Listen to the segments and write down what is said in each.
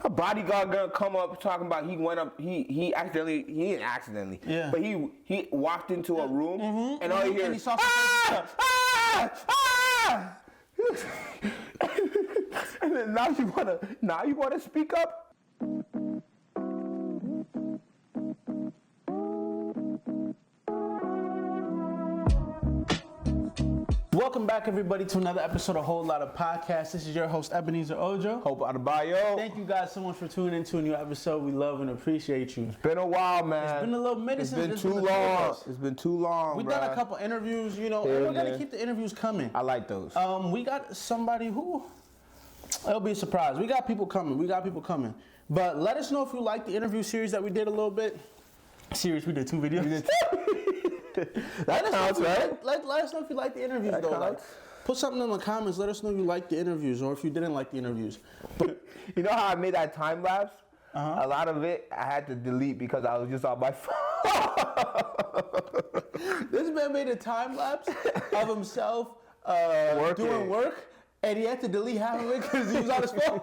A bodyguard gonna come up talking about he went up, he didn't accidentally, yeah. but he walked into a room and all you hear is, and then now you wanna speak up? Welcome back, everybody, to another episode of Whole Lotta Podcast. This is your host, Ebenezer Ojo. Hope Adebayo. Thank you guys so much for tuning into a new episode. We love and appreciate you. It's been a while, man. It's been a little minute since it's been too long. It's been too long. We've done a couple interviews, you know, and we're going to keep the interviews coming. I like those. We got somebody who, it'll be a surprise. We got people coming. But let us know if you like the interview series that we did a little bit. Series, we did 2 videos. That counts, right? Let us know if you like the interviews, though. Like, put something in the comments. Let us know if you like the interviews or if you didn't like the interviews. You know how I made that time lapse? A lot of it I had to delete because I was just on my phone. This man made a time lapse of himself doing work, and he had to delete half of it because he was on his phone.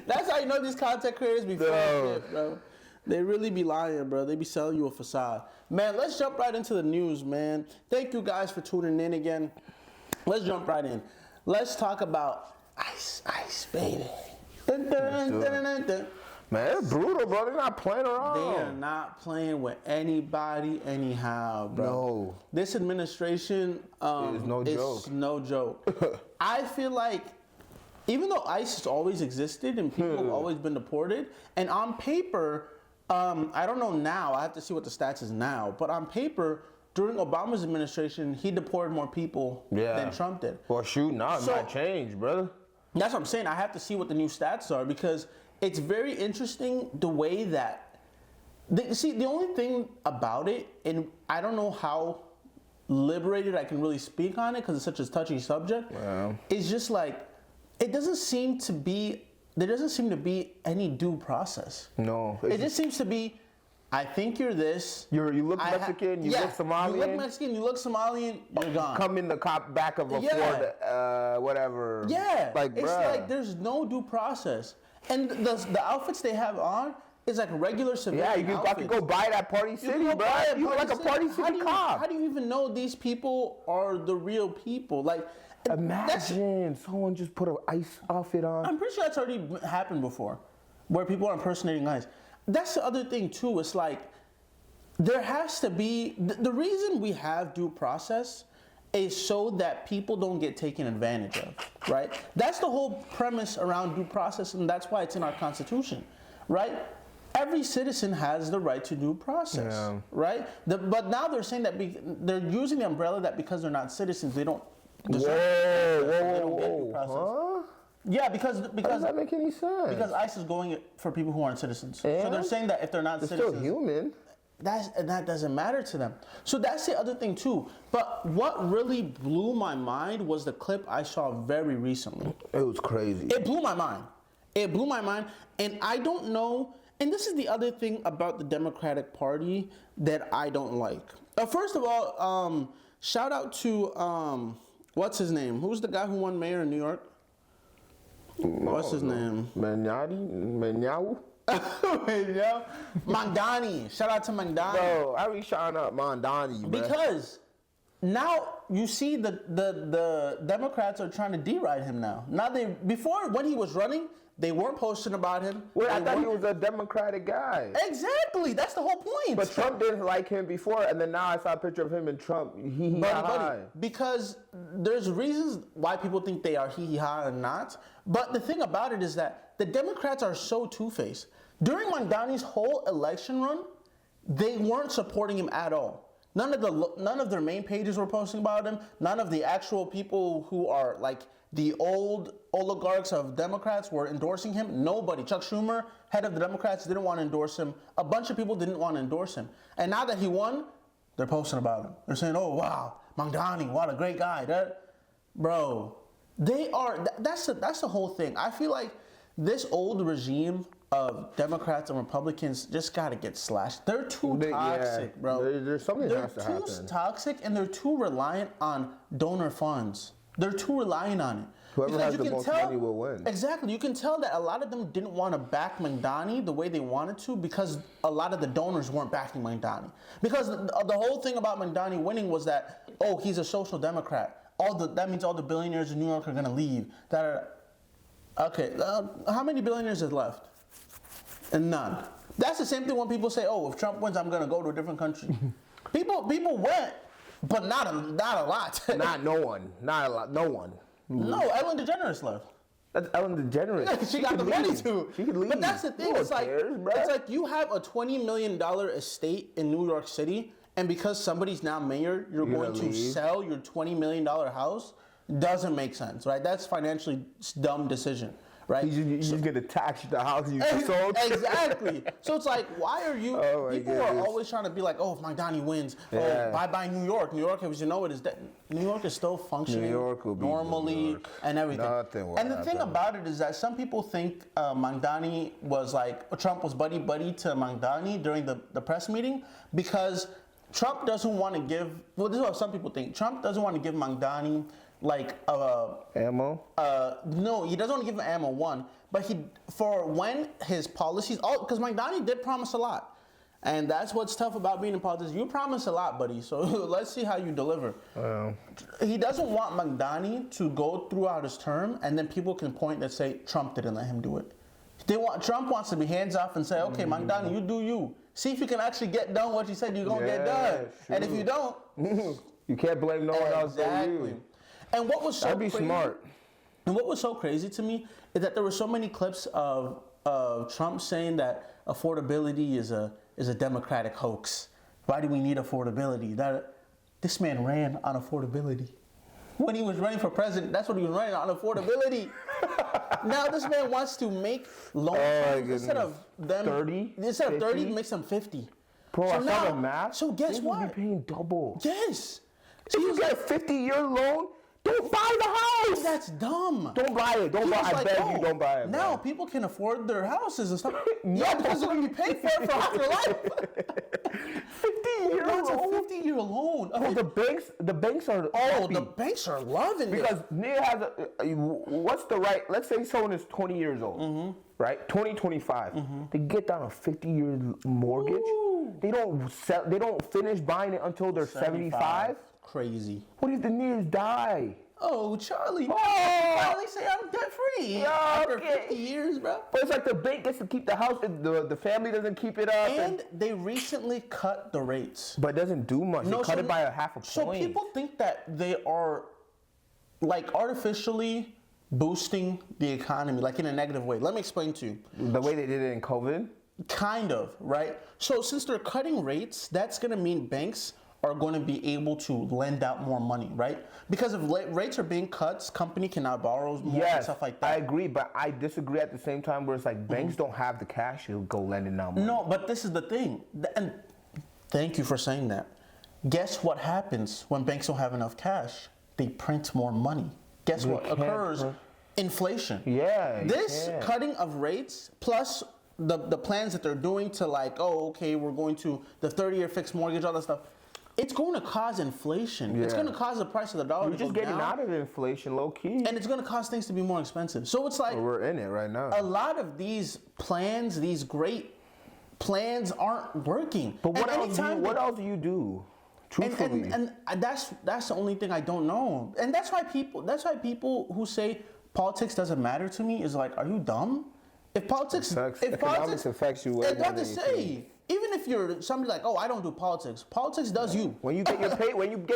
That's how you know these content creators be fucking shit, bro. They really be lying, bro. They be selling you a facade. Man, let's jump right into the news, man. Thank you guys for tuning in again. Let's jump right in. Let's talk about ice, baby. Dun, dun, dun, dun. Man, it's brutal, bro. They're not playing around. They are not playing with anybody anyhow, bro. No. This administration is no joke. It's no joke. I feel like even though ICE has always existed and people have always been deported, and on paper, I don't know now, I have to see what the stats is now, but on paper, during Obama's administration, he deported more people than Trump did. Well, shoot, now it might change, brother. That's what I'm saying. I have to see what the new stats are because it's very interesting the way that... the only thing about it, and I don't know how liberated I can really speak on it because it's such a touchy subject, is just like, there doesn't seem to be any due process. No. It just seems to be, I think you're this. You look Mexican, you look Somalian. You look Mexican, you look Somalian, you're gone. Come in the back of a Ford, whatever. Yeah. Like, it's like there's no due process. And the outfits they have on is like regular civilian outfits. I could go buy that Party City, bro. You look like a Party City cop. How do you even know these people are the real people? Like, imagine someone just put an ICE outfit on. I'm pretty sure that's already happened before, where people are impersonating ICE. That's the other thing too. It's like there has to be the reason we have due process is so that people don't get taken advantage of, right? That's the whole premise around due process, and that's why it's in our Constitution, right? Every citizen has the right to due process, right? But now they're saying that they're using the umbrella that because they're not citizens, they don't. Whoa. Yeah, because How does that make any sense? Because ICE is going for people who aren't citizens. So they're saying that if they're not citizens, still human. That doesn't matter to them. So that's the other thing too. But what really blew my mind was the clip I saw very recently. It was crazy. It blew my mind. And I don't know. And this is the other thing about the Democratic Party that I don't like. First of all, shout out to what's his name? Who's the guy who won mayor in New York? What's his name? Menyawu? Mandani. Shout out to Mandani. Bro, I be shouting out Mandani, bro. Because now you see the Democrats are trying to deride him now. Before when he was running, they weren't posting about him. Well, I thought he was a Democratic guy. Exactly. That's the whole point. But Trump didn't like him before, and then now I saw a picture of him and Trump. Buddy, because there's reasons why people think they are hee-hee-ha and not. But the thing about it is that the Democrats are so two-faced. During Mandani's whole election run, they weren't supporting him at all. None of their main pages were posting about him. None of the actual people who are like the old oligarchs of Democrats were endorsing him. Nobody. Chuck Schumer, head of the Democrats, didn't want to endorse him. A bunch of people didn't want to endorse him. And now that he won, they're posting about him. They're saying, oh, wow, Mandani, what a great guy. Bro, they are, that's the whole thing. I feel like this old regime of Democrats and Republicans just got to get slashed. They're too toxic, bro. There's something that has to happen. They're too toxic and they're too reliant on donor funds. They're too reliant on it. Whoever Because has you the can most tell, money will win. Exactly. You can tell that a lot of them didn't want to back Mamdani the way they wanted to because a lot of the donors weren't backing Mamdani. Because the whole thing about Mamdani winning was that, oh, he's a social democrat. That means all the billionaires in New York are going to leave. Okay, how many billionaires is left? And none. That's the same thing when people say, oh, if Trump wins, I'm going to go to a different country. People went, but not a lot. No one. No, Ellen DeGeneres left. That's Ellen DeGeneres. She got the money too. She could leave. But that's the thing. No It's like, cares, it's like you have a $20 million estate in New York City, and because somebody's now mayor, you're going to sell your $20 million house. Doesn't make sense, right? That's financially dumb decision, right? You just get to tax the house you sold. Exactly. So it's like, why are you? People are always trying to be like, oh, if Mamdani wins, oh, bye New York. New York, as you know, New York is still functioning New York will be normally New York. and everything. Nothing will and the thing about it is that some people think Mamdani was like Trump was buddy to Mamdani during the press meeting because Trump doesn't want to give. Well, this is what some people think. Trump doesn't want to give Mamdani ammo? No, he doesn't want to give him ammo, one. But for when his policies, because Mamdani did promise a lot. And that's what's tough about being in politics. You promise a lot, buddy. So let's see how you deliver. He doesn't want Mamdani to go throughout his term and then people can point and say Trump didn't let him do it. Trump wants to be hands off and say, okay, Mamdani, you do you. See if you can actually get done what you said you're going to get done. Sure. And if you don't... you can't blame no one else but you. And what was so That'd be crazy, smart. And what was so crazy to me is that there were so many clips of Trump saying that affordability is a democratic hoax. Why do we need affordability? This man ran on affordability. When he was running for president, that's what he was running on, affordability. Now this man wants to make loans instead of 30. Instead of 30, makes them 50. Bro, I saw the math. So guess what? You'll be paying double. Yes. So you get a 50-year loan. Don't buy the house. That's dumb. Don't buy it. I beg you, don't buy it. Now people can afford their houses and stuff. Yeah, because they're going to be paid for it for half their life. 50-year loan. That's a 50-year loan. Oh, the banks are happy. The banks are loving it. Because Nia has what's the right, let's say someone is 20 years old, right? 25. They get down a 50-year mortgage. Ooh. They don't finish buying it until they're 75. Crazy. What if the Nias die? Oh, Charlie. Oh! Charlie say I'm debt free. After 50 years, bro. But it's like the bank gets to keep the house, the family doesn't keep it up. And they recently cut the rates. But it doesn't do much. They cut it by a half a point. So people think that they are like artificially boosting the economy, like in a negative way. Let me explain to you. The way they did it in COVID? Kind of, right? So since they're cutting rates, that's going to mean banks are going to be able to lend out more money, right? Because if rates are being cut, company cannot borrow more and stuff like that. I agree, but I disagree at the same time where it's like banks don't have the cash to go lending out money. No, but this is the thing. And thank you for saying that. Guess what happens when banks don't have enough cash? They print more money. Guess what occurs? Inflation. Yeah. This cutting of rates plus the plans that they're doing to like, oh, okay, we're going to the 30-year fixed mortgage, all that stuff. It's going to cause inflation. Yeah. It's going to cause the price of the dollar to go down. We're just getting out of inflation, low key. And it's going to cause things to be more expensive. So it's like we're in it right now. A lot of these plans, these great plans, aren't working. But what else do you do? Truthfully. And that's the only thing I don't know. And that's why people who say politics doesn't matter to me is like, are you dumb? If politics affects you, it's not to say. Even if you're somebody like, oh, I don't do politics. Politics does you. When you get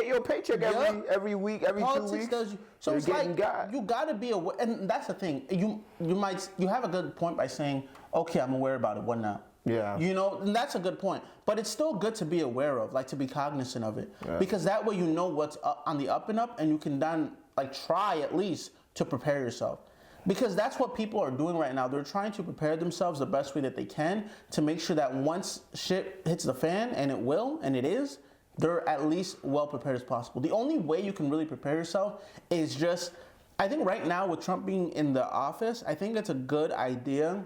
your paycheck every week, every 2 weeks. Politics does you. So it's like you gotta be aware, and that's the thing. You have a good point by saying, okay, I'm aware about it. What now? Yeah. You know, and that's a good point. But it's still good to be aware of, like to be cognizant of it, because that way you know what's on the up and up, and you can then like try at least to prepare yourself. Because that's what people are doing right now. They're trying to prepare themselves the best way that they can to make sure that once shit hits the fan, and it will, and it is, they're at least well prepared as possible. The only way you can really prepare yourself is just, I think right now with Trump being in the office, I think it's a good idea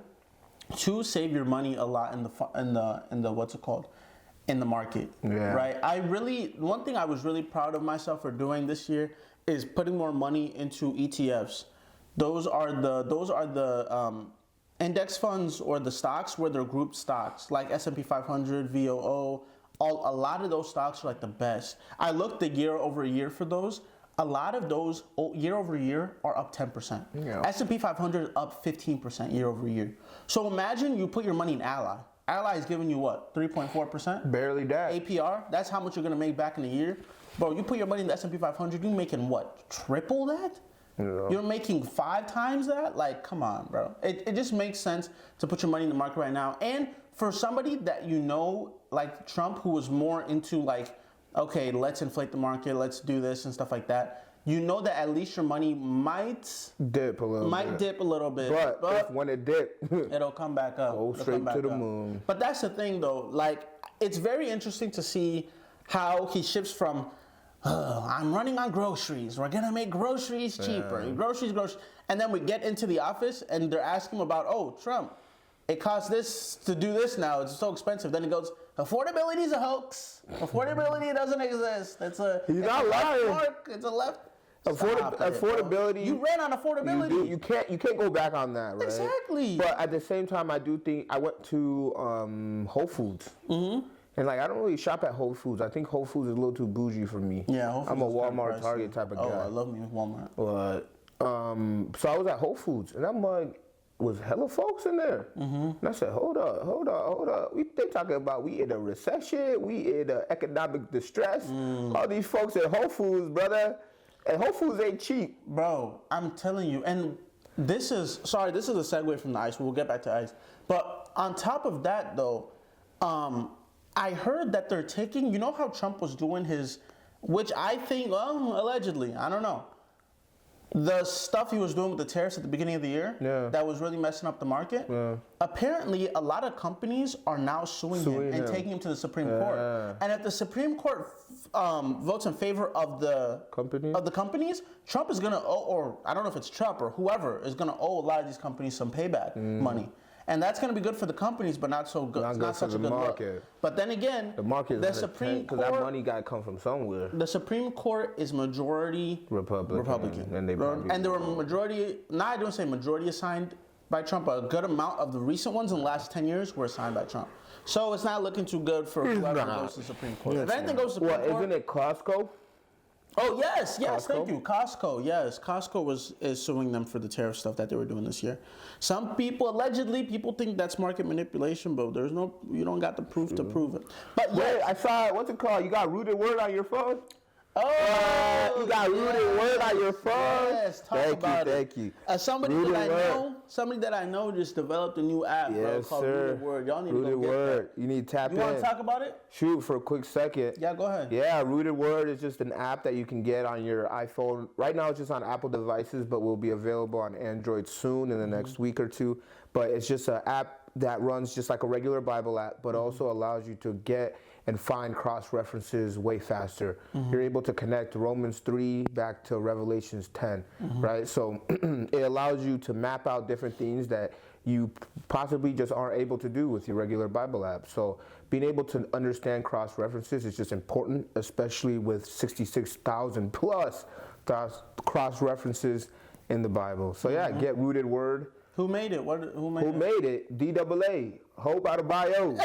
to save your money a lot in the what's it called? In the market. Yeah. Right? One thing I was really proud of myself for doing this year is putting more money into ETFs. Those are the index funds or the stocks where they're grouped stocks, like S&P 500, VOO. A lot of those stocks are like the best. I looked the year over year for those. A lot of those year over year are up 10%. Yeah. S&P 500 is up 15% year over year. So imagine you put your money in Ally. Ally is giving you what, 3.4%? Barely that. APR. That's how much you're gonna make back in a year. Bro, you put your money in the S&P 500, you're making what, triple that? Yeah. You're making 5 times that? Like, come on, bro. It just makes sense to put your money in the market right now. And for somebody that you know, like Trump, who was more into like, okay, let's inflate the market, let's do this and stuff like that. You know that at least your money might dip a little bit. But when it dip, it'll come back up. Go straight to the moon. But that's the thing, though. Like, it's very interesting to see how he shifts from, I'm running on groceries. We're gonna make groceries cheaper. Yeah. Groceries. And then we get into the office and they're asking him about, oh, Trump, it costs this to do this now. It's so expensive. Then he goes, affordability is a hoax. Affordability doesn't exist. He's not lying. It's a left. Affordability. You ran on affordability. You can't go back on that, right? Exactly. But at the same time, I do think I went to Whole Foods. Mm-hmm. And like I don't really shop at Whole Foods. I think Whole Foods is a little too bougie for me. Yeah, Whole Foods I'm a Walmart, Target type of guy. Oh, I love me with Walmart. But so I was at Whole Foods, and I'm like, was hella folks in there. Mm-hmm. And I said, hold up. They talking about we in a recession, we in a economic distress. All these folks at Whole Foods, brother. And Whole Foods ain't cheap. Bro, I'm telling you. And this is a segue from the ice. We'll get back to ice. But on top of that, though, I heard that they're taking, you know how Trump was doing his, which I think, allegedly, I don't know. The stuff he was doing with the tariffs at the beginning of the year that was really messing up the market. Yeah. Apparently, a lot of companies are now suing him and taking him to the Supreme Court. And if the Supreme Court votes in favor of the companies, Trump is going to owe, or I don't know if it's Trump or whoever, is going to owe a lot of these companies some payback money. And that's going to be good for the companies, but not so good. Not such a good market. Look. But then again, the Supreme Court, because that money got to come from somewhere. The Supreme Court is majority Republican. And there were majority. Now I don't say majority assigned by Trump, but a good amount of the recent ones in the last 10 years were assigned by Trump. So it's not looking too good for whoever goes to the Supreme Court. If anything goes to the Supreme Court, isn't it Costco? Oh yes, Costco? Thank you, Costco. Yes, Costco is suing them for the tariff stuff that they were doing this year. Some people people think that's market manipulation, but you don't got the proof to prove it. But yeah, I saw what's it called? You got rooted word on your phone. Oh, you got rooted word on your phone. Yes, thank you. Somebody that I know just developed a new app, called Rooted Word. Y'all need to go get that. You need to tap in. You want to talk about it? Shoot, for a quick second. Yeah, go ahead. Yeah, Rooted Word is just an app that you can get on your iPhone. Right now, it's just on Apple devices, but will be available on Android soon in the next week or two. But it's just an app that runs just like a regular Bible app, but also allows you to get and find cross-references way faster. You're able to connect Romans 3 back to Revelations 10, right? So it allows you to map out different things that you possibly just aren't able to do with your regular Bible app. So being able to understand cross-references is just important, especially with 66,000 plus cross-references in the Bible. So yeah, get Rooted Word. Who made it? Who made it? DAA. Hope out of bio.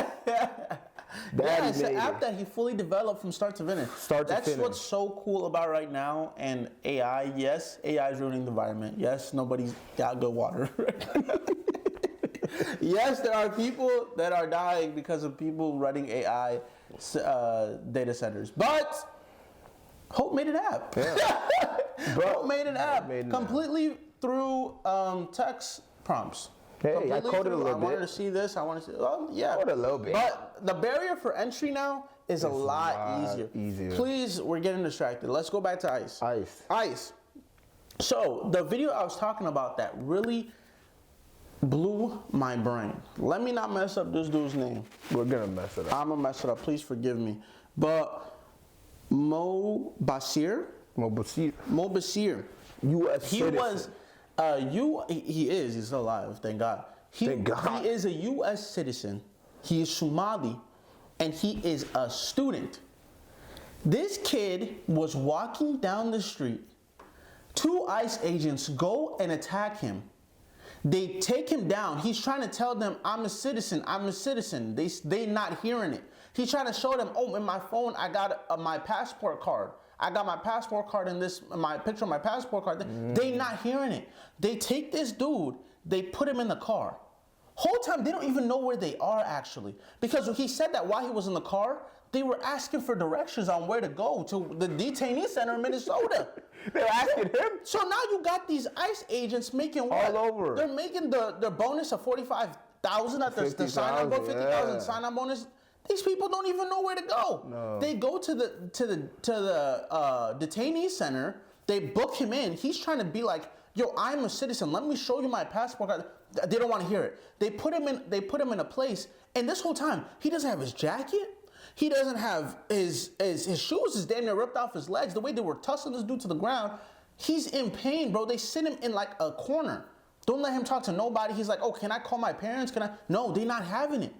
It's an app that he fully developed from start to finish. That's what's so cool about right now. And AI, yes, AI is ruining the environment. Yes, nobody's got good water. Yes, there are people that are dying because of people running AI data centers. But Hope made an app. Yeah. Hope made an app completely through text prompts. Hey, I coded a little bit. I wanted to see this. I want to see. Yeah. Coded a little bit. But the barrier for entry now is a lot easier. Please, we're getting distracted. Let's go back to ice. Ice. So the video I was talking about that really blew my brain. Let me not mess up this dude's name. We're gonna mess it up. I'm gonna mess it up. Please forgive me. But Mo Basir. U.S. citizen. He's still alive, thank God. He is a U.S. citizen. He is Somali, and he is a student. This kid was walking down the street, 2 ICE agents go and attack him. They take him down. He's trying to tell them, I'm a citizen, I'm a citizen. They not hearing it. He's trying to show them, oh, in my phone, I got my passport card. I got my passport card in this, my picture of my passport card. They not hearing it. They take this dude, they put him in the car. Whole time, they don't even know where they are, actually. Because he said that while he was in the car, they were asking for directions on where to go to the detainee center in Minnesota. They're asking him? So now you got these ICE agents making what? All over. They're making the bonus of $45,000 at the sign-on bonus, $50,000 sign-on bonus. These people don't even know where to go. No. They go to the detainee center. They book him in. He's trying to be like, yo, I'm a citizen. Let me show you my passport card. They don't want to hear it. They put him in a place, and this whole time he doesn't have his jacket. He doesn't have his shoes is damn near ripped off his legs. The way they were tussling this dude to the ground, he's in pain, bro. They sit him in like a corner. Don't let him talk to nobody. He's like, oh, can I call my parents? Can I? No, they're not having it.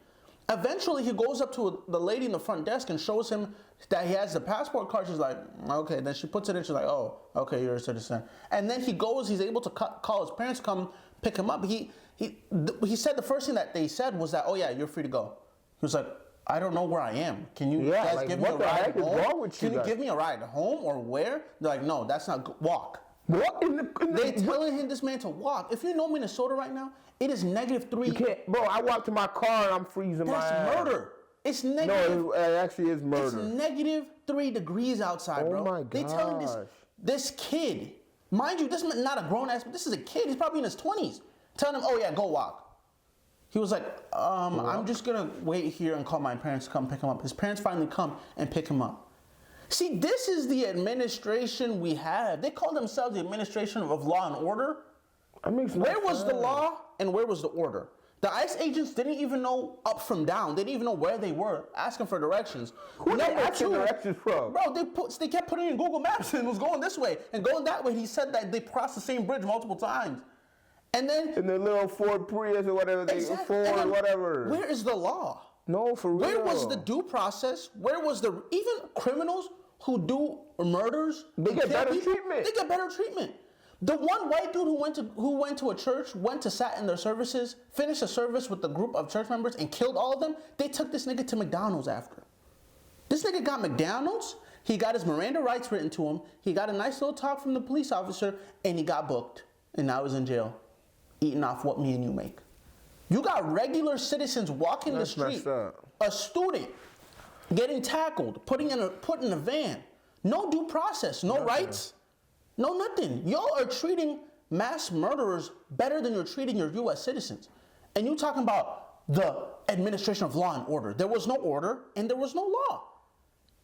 Eventually, he goes up to the lady in the front desk and shows him that he has the passport card. She's like, okay. Then she puts it in. She's like, oh, okay, you're a citizen. And then he goes. He's able to call his parents, come pick him up. He said the first thing that they said was that, oh yeah, you're free to go. He was like, I don't know where I am. Can you guys like, give me a ride home? Wrong with Can you give me a ride home or where? They're like, no, that's not walk. What? They telling this man to walk. If you know Minnesota right now, it is -3. You can't, bro. I walk to my car and I'm freezing my ass. That's murder. It's negative. No, it actually is murder. It's -3 degrees outside, bro. Oh my gosh. They telling this kid, mind you, this is not a grown ass, but this is a kid. He's probably in his 20s. Telling him, oh yeah, go walk. He was like, I'm just gonna wait here and call my parents to come pick him up. His parents finally come and pick him up. See, this is the administration we have. They call themselves the administration of law and order. Where was the law and where was the order? The ICE agents didn't even know up from down. They didn't even know where they were, asking for directions. Who are they asking directions from? Bro, they kept putting in Google Maps and it was going this way and going that way. He said that they crossed the same bridge multiple times. And then in the little Ford Prius or whatever, Ford whatever. Where is the law? No, for real. Where was the due process? Where was even criminals who do murders? They get better treatment. They get better treatment. The one white dude who went to a church, sat in their services, finished a service with a group of church members and killed all of them. They took this nigga to McDonald's after. This nigga got McDonald's. He got his Miranda rights written to him. He got a nice little talk from the police officer, and he got booked. And now he's in jail, eating off what me and you make. You got regular citizens walking the street, a student getting tackled, put in a van, no due process, no rights, no nothing. Y'all are treating mass murderers better than you're treating your U.S. citizens. And you talking about the administration of law and order. There was no order and there was no law.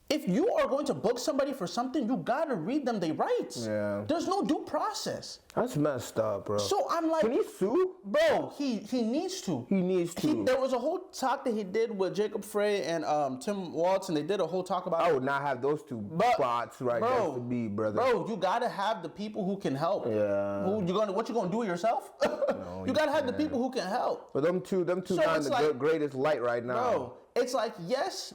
If you are going to book somebody for something, you gotta read them their rights. Yeah. There's no due process. That's messed up, bro. So I'm like, can he sue? Bro, he needs to. He needs to. There was a whole talk that he did with Jacob Frey and Tim Waltz, and they did a whole talk about. I would not have those two bots right next to me, brother. Bro, you gotta have the people who can help. Yeah. What you gonna do it yourself? No, you gotta have the people who can help. But them two not in the greatest light right now. Bro, it's like, yes.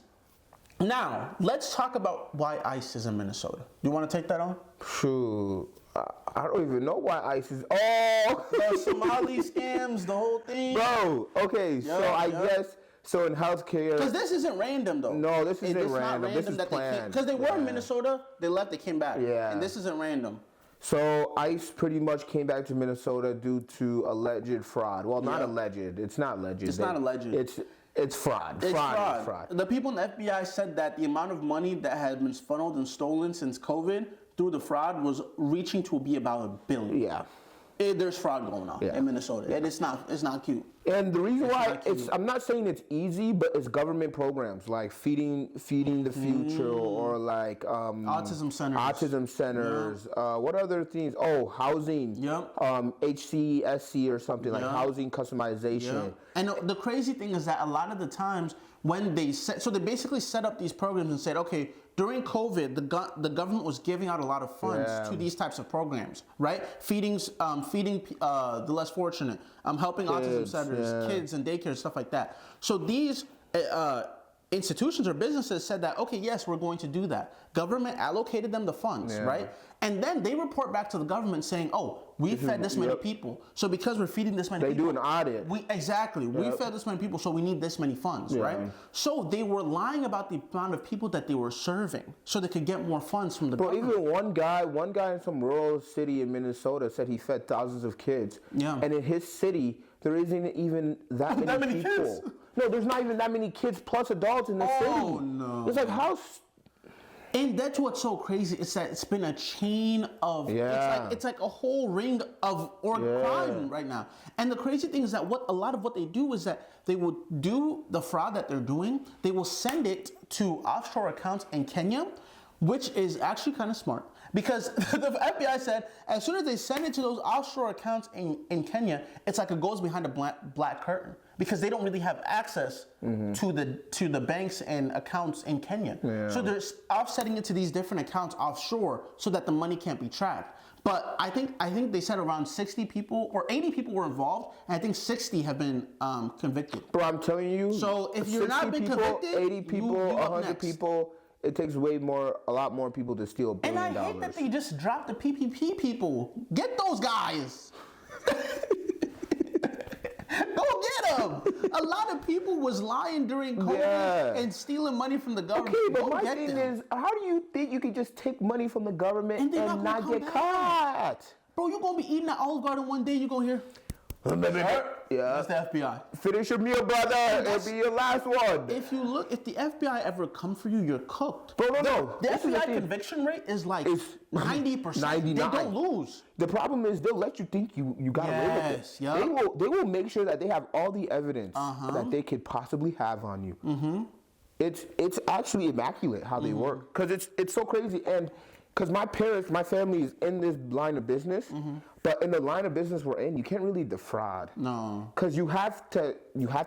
Now, let's talk about why ICE is in Minnesota. You want to take that on? Shoot. I don't even know why ICE is. Oh! The Somali scams, the whole thing. Bro, okay, so I guess, so in healthcare. Because this isn't random, though. No, this isn't random. This is planned. Because they were in Minnesota, they left, they came back. Yeah. And this isn't random. So ICE pretty much came back to Minnesota due to alleged fraud. Well, not alleged. It's not alleged. It's not alleged. It's fraud. It's fraud. The people in the FBI said that the amount of money that had been funneled and stolen since COVID through the fraud was reaching to be about $1 billion. Yeah. There's fraud going on in Minnesota, and it's not cute. And the reason why I'm not saying it's easy, but it's government programs like feeding the future or like autism centers. What other things? Oh, housing. Yep. HCSC or something like housing customization. Yep. And the crazy thing is that a lot of the times when they basically set up these programs and said, okay, during COVID, the government was giving out a lot of funds to these types of programs, right? Feeding the less fortunate, helping autism centers, kids and daycare, stuff like that. So these institutions or businesses said that, okay, yes, we're going to do that. Government allocated them the funds, right? And then they report back to the government saying, oh, we fed this many people. So because we're feeding this many people. They do an audit. We fed this many people, so we need this many funds, right? So they were lying about the amount of people that they were serving so they could get more funds from the government. Even one guy in some rural city in Minnesota said he fed thousands of kids. Yeah. And in his city, there isn't even that many people. Kids? No, there's not even that many kids plus adults in the city. Oh, no. It's like, how... And that's what's so crazy. It's that it's been a chain of... It's like a whole ring of crime right now. And the crazy thing is that a lot of what they do is that they will do the fraud that they're doing. They will send it to offshore accounts in Kenya, which is actually kind of smart. Because the FBI said as soon as they send it to those offshore accounts in Kenya, it's like it goes behind a black curtain. Because they don't really have access to the banks and accounts in Kenya. Yeah. So they're offsetting it to these different accounts offshore so that the money can't be tracked. But I think they said around 60 people or 80 people were involved, and I think 60 have been convicted. Bro, I'm telling you. So if you're not been convicted, 80 people, 100 people, it takes a lot more people to steal $1 billion. And I hate that they just dropped the PPP people. Get those guys. Go get them! A lot of people was lying during COVID and stealing money from the government. Okay, but my thing is, how do you think you can just take money from the government and not get caught? Bro, you're going to be eating at Olive Garden one day, you're going to hear... That's the FBI. Finish your meal, brother. It'll be your last one. If the FBI ever come for you, you're cooked. Bro, no. The FBI conviction rate is like 90%. 99. They don't lose. The problem is they'll let you think you got away with it. Yep. They will make sure that they have all the evidence that they could possibly have on you. It's actually immaculate how they work, because it's so crazy. And because my family is in this line of business, but in the line of business we're in, you can't really defraud. No. Because you have to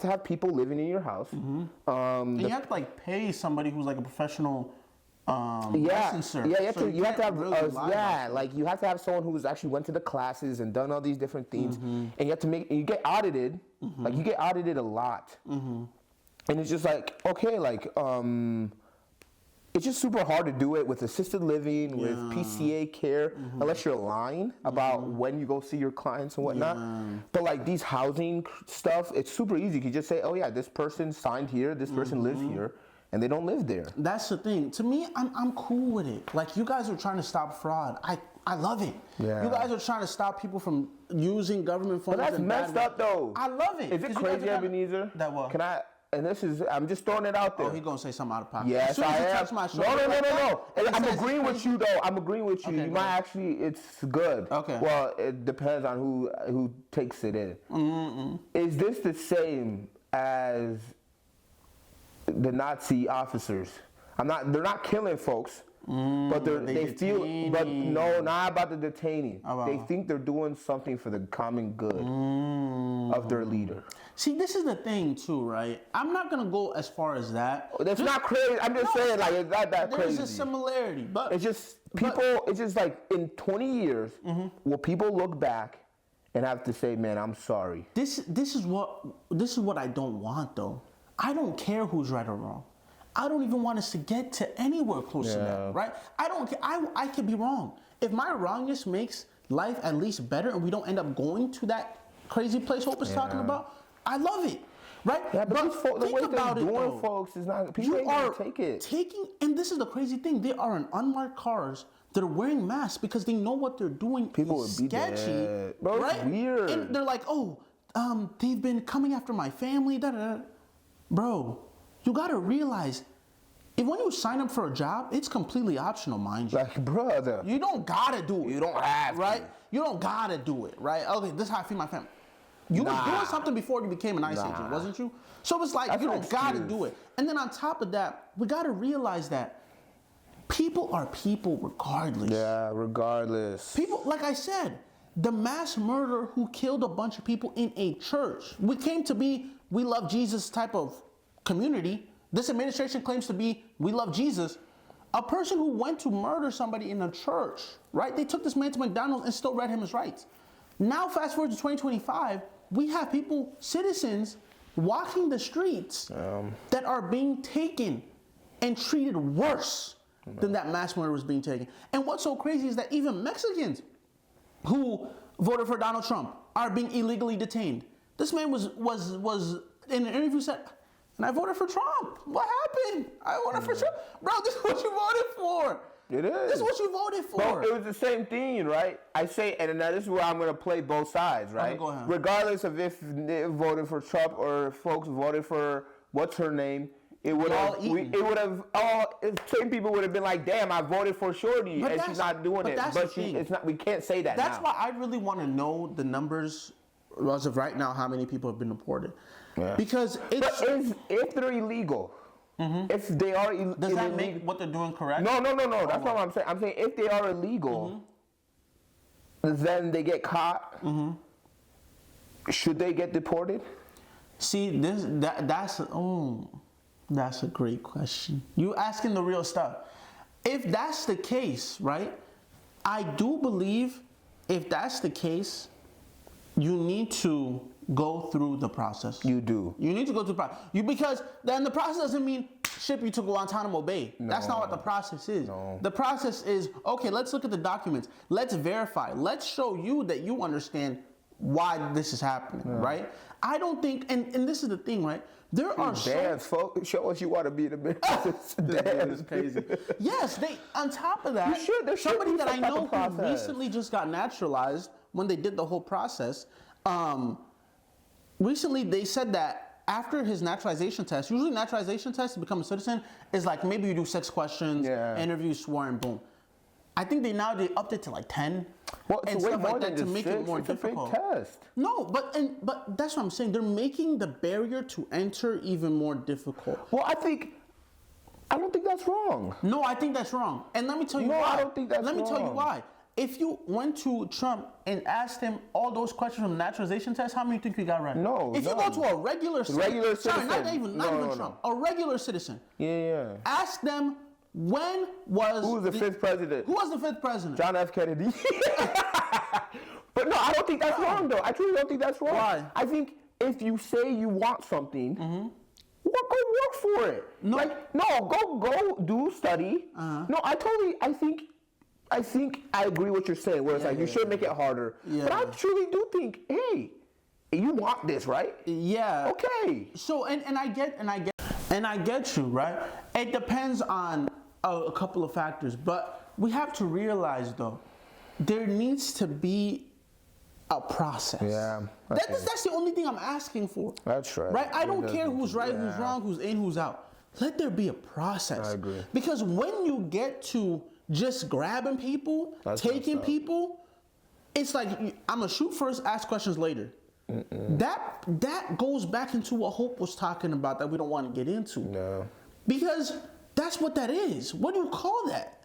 have people living in your house. And you have to like pay somebody who's like a professional licensor. Yeah, you have to have you have to have someone who's actually went to the classes and done all these different things, and you have to you get audited. Like you get audited a lot, and it's just like, okay, like it's just super hard to do it with assisted living, with PCA care, unless you're lying about when you go see your clients and whatnot. But like these housing stuff, it's super easy. You can just say, oh yeah, this person signed here, this person lives here, and they don't live there. That's the thing. To me, I'm cool with it. Like, you guys are trying to stop fraud. I love it. Yeah. You guys are trying to stop people from using government funds. But that's messed up though. I love it. Is it crazy, Ebenezer? That what? Can I? And I'm just throwing it out there. Oh, he's going to say something out of pocket. Yes, I am. No. I'm agreeing with you, though. I'm agreeing with you. You might actually, it's good. Okay. Well, it depends on who takes it in. Is this the same as the Nazi officers? They're not killing folks. But they feel, but no, not about the detaining. They think they're doing something for the common good of their leader. See, this is the thing too, right? I'm not gonna go as far as that. That's not crazy. I'm just saying, like, it's not that crazy. There's a similarity, but it's just people. It's just like in 20 years, will people look back and have to say, "Man, I'm sorry." This is what I don't want, though. I don't care who's right or wrong. I don't even want us to get to anywhere close to that, right? I don't care. I could be wrong. If my wrongness makes life at least better and we don't end up going to that crazy place Hope is talking about, I love it, right? Yeah, but the way they're doing, folks, is not, people ain't gonna take it. And this is the crazy thing, they are in unmarked cars that are wearing masks because they know what they're doing is sketchy, dead. Bro, right? It's weird. And they're like, oh, they've been coming after my family, da-da-da. Bro, you gotta realize, when you sign up for a job, it's completely optional, mind you. Like, brother. You don't gotta do it. You don't have to. You don't gotta do it, right? Okay, this is how I feed my family. You were doing something before you became an ICE agent, wasn't you? So it's like, you don't gotta do it. And then on top of that, we gotta realize that people are people regardless. Yeah, regardless. People, like I said, the mass murderer who killed a bunch of people in a church. We came to be, we love Jesus type of community. This administration claims to be, we love Jesus. A person who went to murder somebody in a church, right? They took this man to McDonald's and still read him his rights. Now, fast forward to 2025, we have people, citizens, walking the streets that are being taken and treated worse than that mass murder was being taken. And what's so crazy is that even Mexicans who voted for Donald Trump are being illegally detained. This man was in an interview said, and I voted for Trump. What happened? I voted for Trump. Bro, this is what you voted for. It is. This is what you voted for. Bro, it was the same thing, right? I say, and now this is where I'm going to play both sides, right? Okay, go ahead. Regardless of if they voted for Trump or if folks voted for, what's her name? It would have, same people would have been like, damn, I voted for Shorty, and she's not doing it. But it's not. We can't say that That's now. why I really want to know the numbers as of right now, how many people have been deported. Yeah. Because it's... But if they're illegal, if they are illegal... Does that make what they're doing correct? No. That's not what I'm saying. I'm saying if they are illegal, then they get caught. Should they get deported? See, that's a great question. You asking the real stuff. If that's the case, right? I do believe if that's the case, you need to go through the process. You do. You need to go through the process. Because then the process doesn't mean ship you to Guantanamo Bay. No. That's not what the process is. No. The process is, okay, let's look at the documents. Let's verify. Let's show you that you understand why this is happening, right? I don't think, and this is the thing, right? There are folks. Show us you want to be the business. This is crazy. Yes, on top of that, somebody that I know who recently just got naturalized when they did the whole process, recently they said that after his naturalization test, usually naturalization test to become a citizen is like maybe you do 6 questions, interview, swear, and boom. I think they upped it to like 10 and stuff like that to make it more difficult. It's a big test. No, but that's what I'm saying. They're making the barrier to enter even more difficult. Well, I don't think that's wrong. No, I think that's wrong. And let me tell you why. No, I don't think that's wrong. Let me tell you why. If you went to Trump and asked him all those questions from the naturalization test, how many do you think he got right? No. If you go to a regular citizen, sorry, not even Trump, a regular citizen. Yeah. Ask them who was the 5th president? Who was the 5th president? John F. Kennedy. But no, I don't think that's wrong though. I truly don't think that's wrong. Why? I think if you say you want something, go work for it. No. Go do study. No, I think I agree with what you're saying, where it's you should make it harder. Yeah. But I truly do think, hey, you want this, right? Yeah. Okay. So and I get you, right? It depends on a couple of factors, but we have to realize though, there needs to be a process. Yeah. That's the only thing I'm asking for. That's right. Right? I don't care who's right, who's wrong, who's in, who's out. Let there be a process. I agree. Because when you get to just grabbing people, taking people, it's like I'm gonna shoot first, ask questions later. That goes back into what Hope was talking about that we don't want to get into. No. Because that's what that is. What do you call that?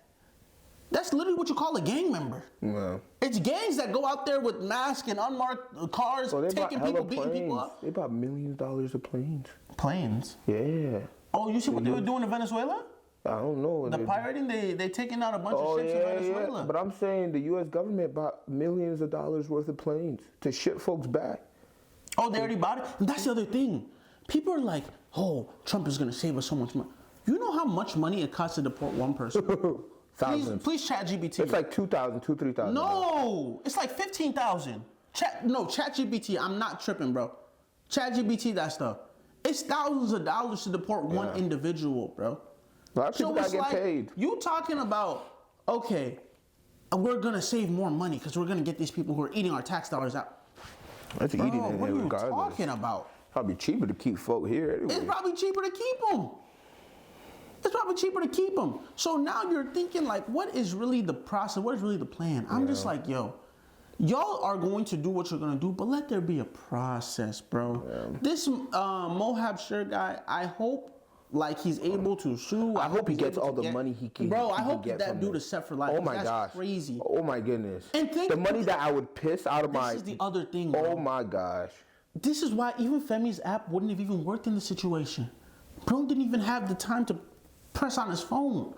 That's literally what you call a gang member. No. It's gangs that go out there with masks and unmarked cars, taking people, beating people up. They bought millions of dollars of planes. Planes? Yeah. Oh, you see what they were doing in Venezuela? I don't know. The pirating, they taking out a bunch of ships in Venezuela. Yeah. But I'm saying the U.S. government bought millions of dollars worth of planes to ship folks back. Oh, they already bought it? And that's the other thing. People are like, oh, Trump is going to save us so much money. You know how much money it costs to deport one person? Please chat GPT. It's like 2,000, 3,000. No, it's like 15,000. Chat GPT, I'm not tripping, bro. Chat GPT, that stuff. It's thousands of dollars to deport one individual, bro. A lot of people gotta get paid. You talking about, okay, we're going to save more money because we're going to get these people who are eating our tax dollars out. That's eating it what are you regardless. talking about? Probably cheaper to keep folk here anyway. It's probably cheaper to keep them. It's probably cheaper to keep them. So now you're thinking like, what is really the process? What is really the plan? I'm just like, yo, y'all are going to do what you're going to do, but let there be a process, bro. Yeah. This Mohab Shir guy, I hope like he's able to sue. I hope he gets all the money he can. Bro, I hope that dude is set for life. Oh my gosh. That's crazy. Oh my goodness. And think the money that I would piss out of my. This is the other thing, bro. Oh my gosh. This is why even Femi's app wouldn't have even worked in the situation. Bro didn't even have the time to press on his phone.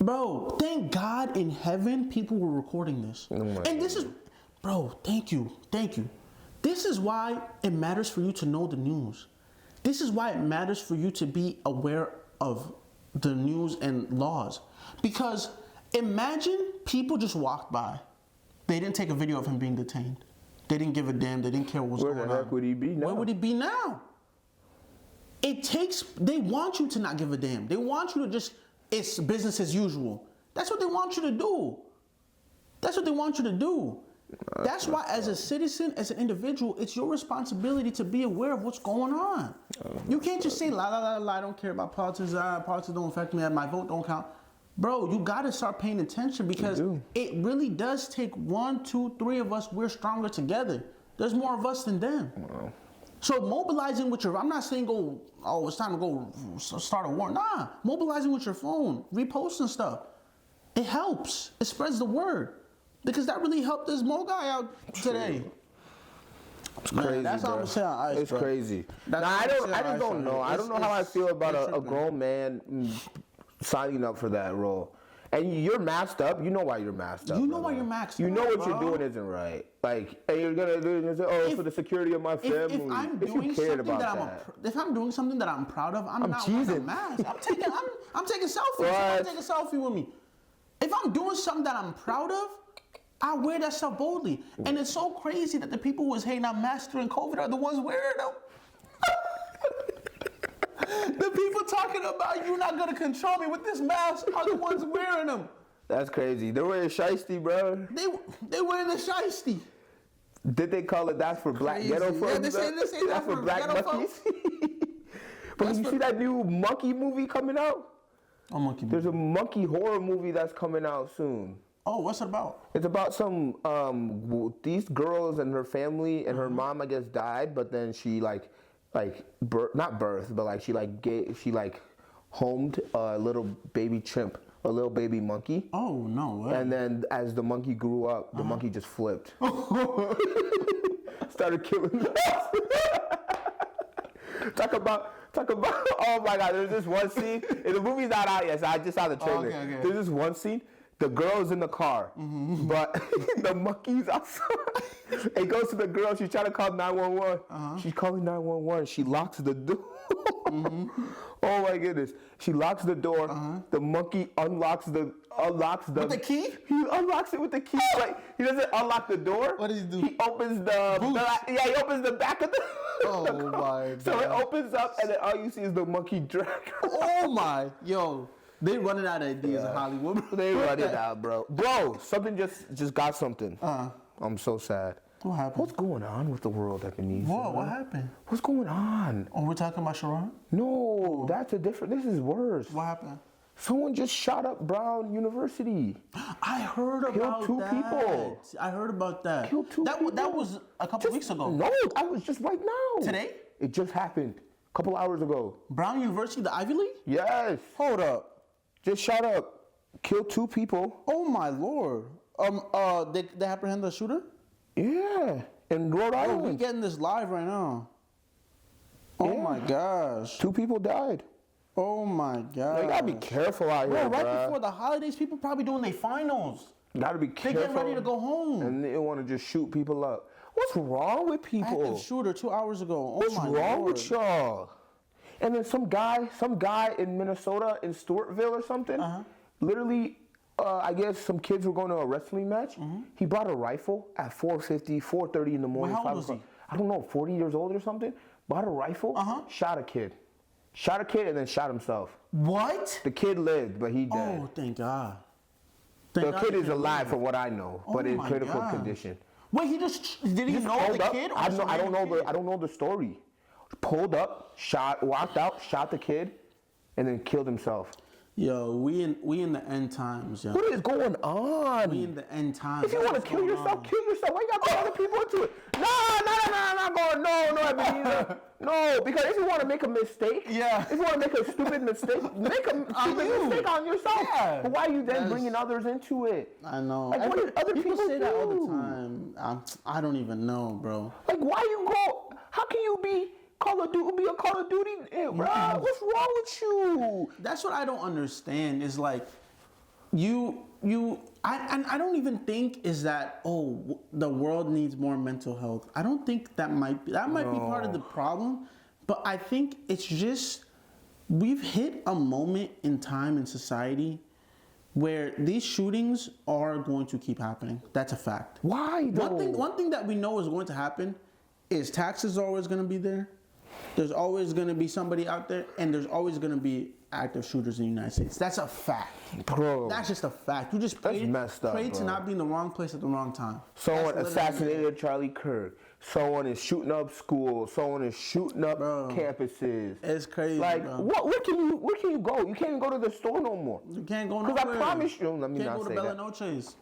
Bro, thank God in heaven people were recording this. Oh my and this is, bro, thank you. This is why it matters for you to know the news. This is why it matters for you to be aware of the news and laws. Because imagine people just walked by. They didn't take a video of him being detained. They didn't give a damn. They didn't care what was going on. Where the heck would he be now? Where would he be now? They want you to not give a damn. They want you to just, it's business as usual. That's what they want you to do. That's what they want you to do. That's why, as a citizen, as an individual, it's your responsibility to be aware of what's going on. You can't just say, I don't care about politics. Politics don't affect me. My vote don't count. Bro, you got to start paying attention because it really does take 1, 2, 3 of us. We're stronger together. There's more of us than them. Wow. So mobilizing with your, I'm not saying go, oh, it's time to go start a war. Nah, mobilizing with your phone, reposting stuff. It helps. It spreads the word. Because that really helped this Mo guy out today. It's crazy, man, that's bro. how I'm saying ice, it's bro. crazy. That's I just don't know. I don't know how I feel about a grown man signing up for that role. And you're masked up. You know why you're masked up. You know why you're masked up. You know what you're doing isn't right. Like, and you're gonna do it for the security of my family. If I'm doing something if I'm doing something that I'm proud of, I'm not wearing a mask. I'm taking selfies. I'm taking a selfie with me. If I'm doing something that I'm proud of, I wear that stuff boldly. And it's so crazy that the people who was hating on masks during COVID are the ones wearing them. The people talking about you not gonna control me with this mask are the ones wearing them. That's crazy. They're wearing shiesty, bro. They wearing the shiesty. Did they call it that's for black ghetto folks? Yeah, they say that's for black monkeys. But you see that new monkey movie coming out? A monkey movie. There's a monkey horror movie that's coming out soon. Oh, what's it about? It's about some these girls and her family and her mom, I guess, died, but then she not birthed, but she homed a little baby chimp, a little baby monkey. Oh no way! And then as the monkey grew up, the monkey just flipped, started killing us. Talk about. Oh my God! There's this one scene. And the movie's not out yet, so I just saw the trailer. Okay. There's this one scene. The girl's in the car, but the monkey's outside. It goes to the girl. She's trying to call 911. She's calling 911. She locks the door. Oh my goodness! She locks the door. The monkey unlocks the. With the key? He unlocks it with the key. Like he doesn't unlock the door. What does he do? He opens he opens the back of the. Oh my God! So it opens up, and then all you see is the monkey drag. Oh my, yo. They running out of ideas in Hollywood. They running out, bro. Bro, something just got something. I'm so sad. What happened? What's going on with the world, Ebenezer? What happened? What's going on? Oh, we're talking about Sharon? No, that's a different. This is worse. What happened? Someone just shot up Brown University. I heard about Killed 2 people. I heard about that. Killed 2 people. That was a couple weeks ago. No, I was just right now. Today? It just happened. A couple hours ago. Brown University, the Ivy League? Yes. Hold up. Just shot up. Killed 2 people. Oh my Lord. They apprehend the shooter? Yeah. In Rhode Island. We're getting this live right now. Oh my gosh. 2 people died. Oh my God. You gotta be careful out here, right before the holidays, people probably doing their finals. Gotta be careful. They getting ready to go home. And they want to just shoot people up. What's wrong with people? Active shooter 2 hours ago. Oh What's my wrong Lord. with y'all? And then some guy in Minnesota, in Stewartville or something, literally, I guess some kids were going to a wrestling match. He brought a rifle at 4:50, 4:30 in the morning. How old was he? I don't know, 40 years old or something. Bought a rifle, shot a kid. Shot a kid and then shot himself. What? The kid lived, but he dead. Oh, thank God. The kid is alive from what I know, but in critical condition. Wait, did he know the kid? I don't know the story. Pulled up, walked out, shot the kid, and then killed himself. Yo, we in the end times, yo. What is going on? We in the end times. If you want to kill yourself, kill yourself. Why you got to put other people into it? No, Ebenezer. No, because if you want to make a mistake, if you want to make a stupid mistake, make a stupid mistake on yourself. Yeah. But why are you then bringing others into it? I know. Like, what did other people say do? that all the time. I don't even know, bro. Like, why you go? How can you be a Call of Duty, bro? What's wrong with you? That's what I don't understand. Is like, I don't even think is that the world needs more mental health. I don't think that might be part of the problem, but I think it's just we've hit a moment in time in society where these shootings are going to keep happening. That's a fact. Why though? One thing that we know is going to happen is taxes are always going to be there. There's always going to be somebody out there, and there's always going to be active shooters in the United States. That's a fact. Bro. That's just a fact. You just pray to not be in the wrong place at the wrong time. Someone assassinated Charlie Kirk. Someone is shooting up schools. Someone is shooting up campuses. It's crazy, like, bro. Where can you go? You can't even go to the store no more. You can't go nowhere. Because I promise you, let me you can't not go say to that. Bella Noche's.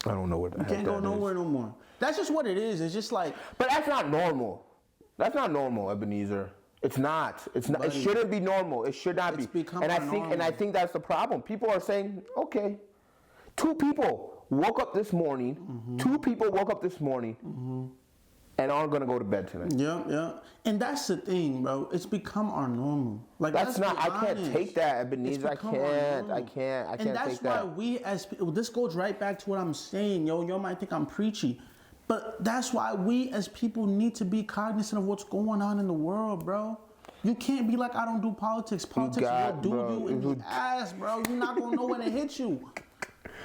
I don't know where the heck You can't go nowhere no more. That's just what it is. It's just like. But that's not normal. That's not normal, Ebenezer. It's not. It's not. It shouldn't be normal. It should not be. Become And I think that's the problem. People are saying, okay, 2 people woke up this morning. Mm-hmm. 2 people woke up this morning. Mm-hmm. And aren't gonna go to bed tonight. Yeah. And that's the thing, bro. It's become our normal. Like that's not. I can't take that, Ebenezer. I can't take that. And that's why we as people. This goes right back to what I'm saying, yo. Y'all might think I'm preachy, but that's why we as people need to be cognizant of what's going on in the world, bro. You can't be like, I don't do politics. Politics will do you in the ass, bro. You're not gonna know when it hits you.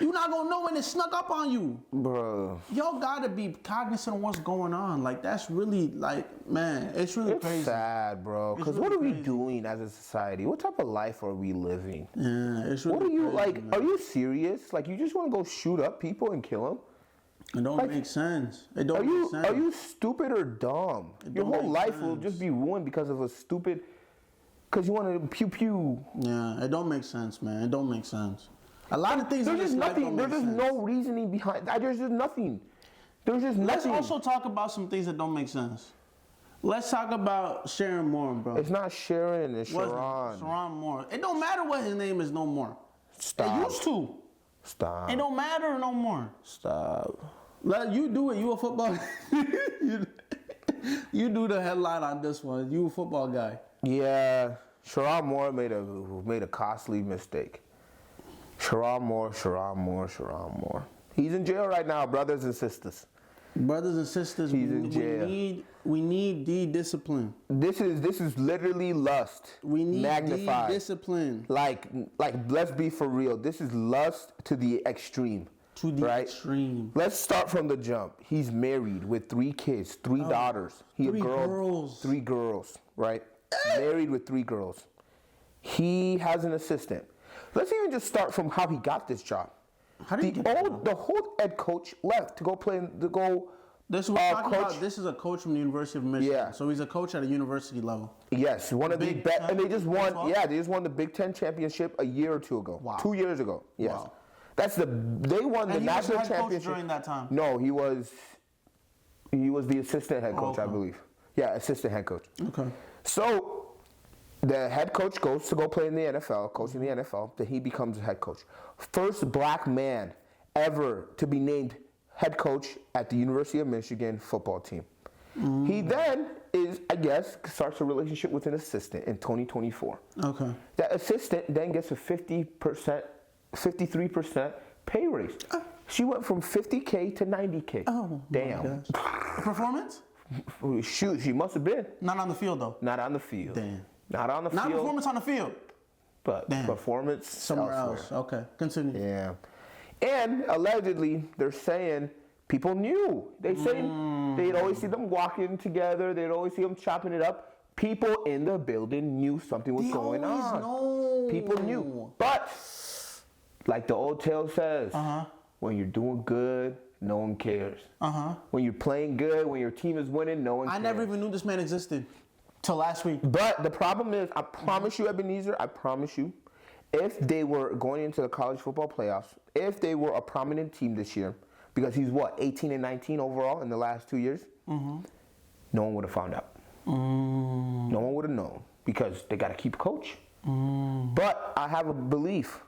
You're not gonna know when it snuck up on you. Bro. Y'all gotta be cognizant of what's going on. Like, that's really, like, man, it's really crazy. It's sad, bro. Because really what are we doing as a society? What type of life are we living? Yeah, it's really What are you, crazy, like, man. are you serious? Like, you just want to go shoot up people and kill them? It don't make sense. It don't make sense. Are you stupid or dumb? Your whole life will just be ruined because of a stupid, because you want to pew pew. Yeah, it don't make sense, man. It don't make sense. A lot of things. There's just nothing. There's just no reasoning behind. There's just nothing. There's just nothing. Let's also talk about some things that don't make sense. Let's talk about Sharon Moore, bro. It's not Sharon. It's Sharon. Sharon Moore. It don't matter what his name is no more. Stop. It used to. Stop. It don't matter no more. Stop. Let you do it. You a football. you do the headline on this one. You a football guy. Yeah, Sharon Moore made a costly mistake. Sharon Moore. He's in jail right now, brothers and sisters. Brothers and sisters, he's in jail. We need discipline. This is literally lust. We need magnified. Discipline. Like let's be for real. This is lust to the extreme. To the extreme. Let's start from the jump. He's married with 3 kids, 3 daughters. Three girls. 3 girls, right? Married with 3 girls. He has an assistant. Let's even just start from how he got this job. How did he get this job? The whole head coach left to go play. This is what we're talking about. This is a coach from the University of Michigan. Yeah. So he's a coach at a university level. Yes, one of the best, and they just won. 12? Yeah, they just won the Big Ten championship a year or 2 ago. Wow. 2 years ago. Yes. Wow. They won the national championship during that time. No, he was the assistant head coach, I believe. Yeah, assistant head coach. Okay. So the head coach goes to go play in the NFL, coaching the NFL, then he becomes a head coach. First black man ever to be named head coach at the University of Michigan football team. He then starts a relationship with an assistant in 2024. Okay. That assistant then gets a 53% pay raise. She went from 50K to 90K. Oh, damn. Performance? Shoot, she must have been. Not on the field, though. Not on the field. Damn. Not on the field. Not performance on the field. But performance somewhere elsewhere. else. Okay, continue. Yeah. And allegedly, they're saying people knew. They say they'd always see them walking together. They'd always see them chopping it up. People in the building knew something was going on. Know. People knew. But like the old tale says, when you're doing good, no one cares. When you're playing good, when your team is winning, no one cares. I never even knew this man existed till last week. But the problem is, I promise you, Ebenezer, I promise you, if they were going into the college football playoffs, if they were a prominent team this year, because he's 18 and 19 overall in the last 2 years, no one would have found out. No one would have known because they got to keep a coach. But I have a belief.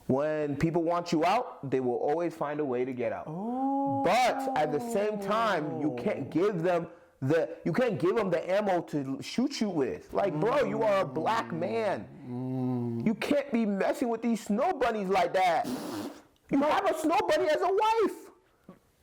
When people want you out, they will always find a way to get out. But at the same time, you can't give them the ammo to shoot you with. Like, bro, you are a black man. You can't be messing with these snow bunnies like that. You have a snow bunny as a wife.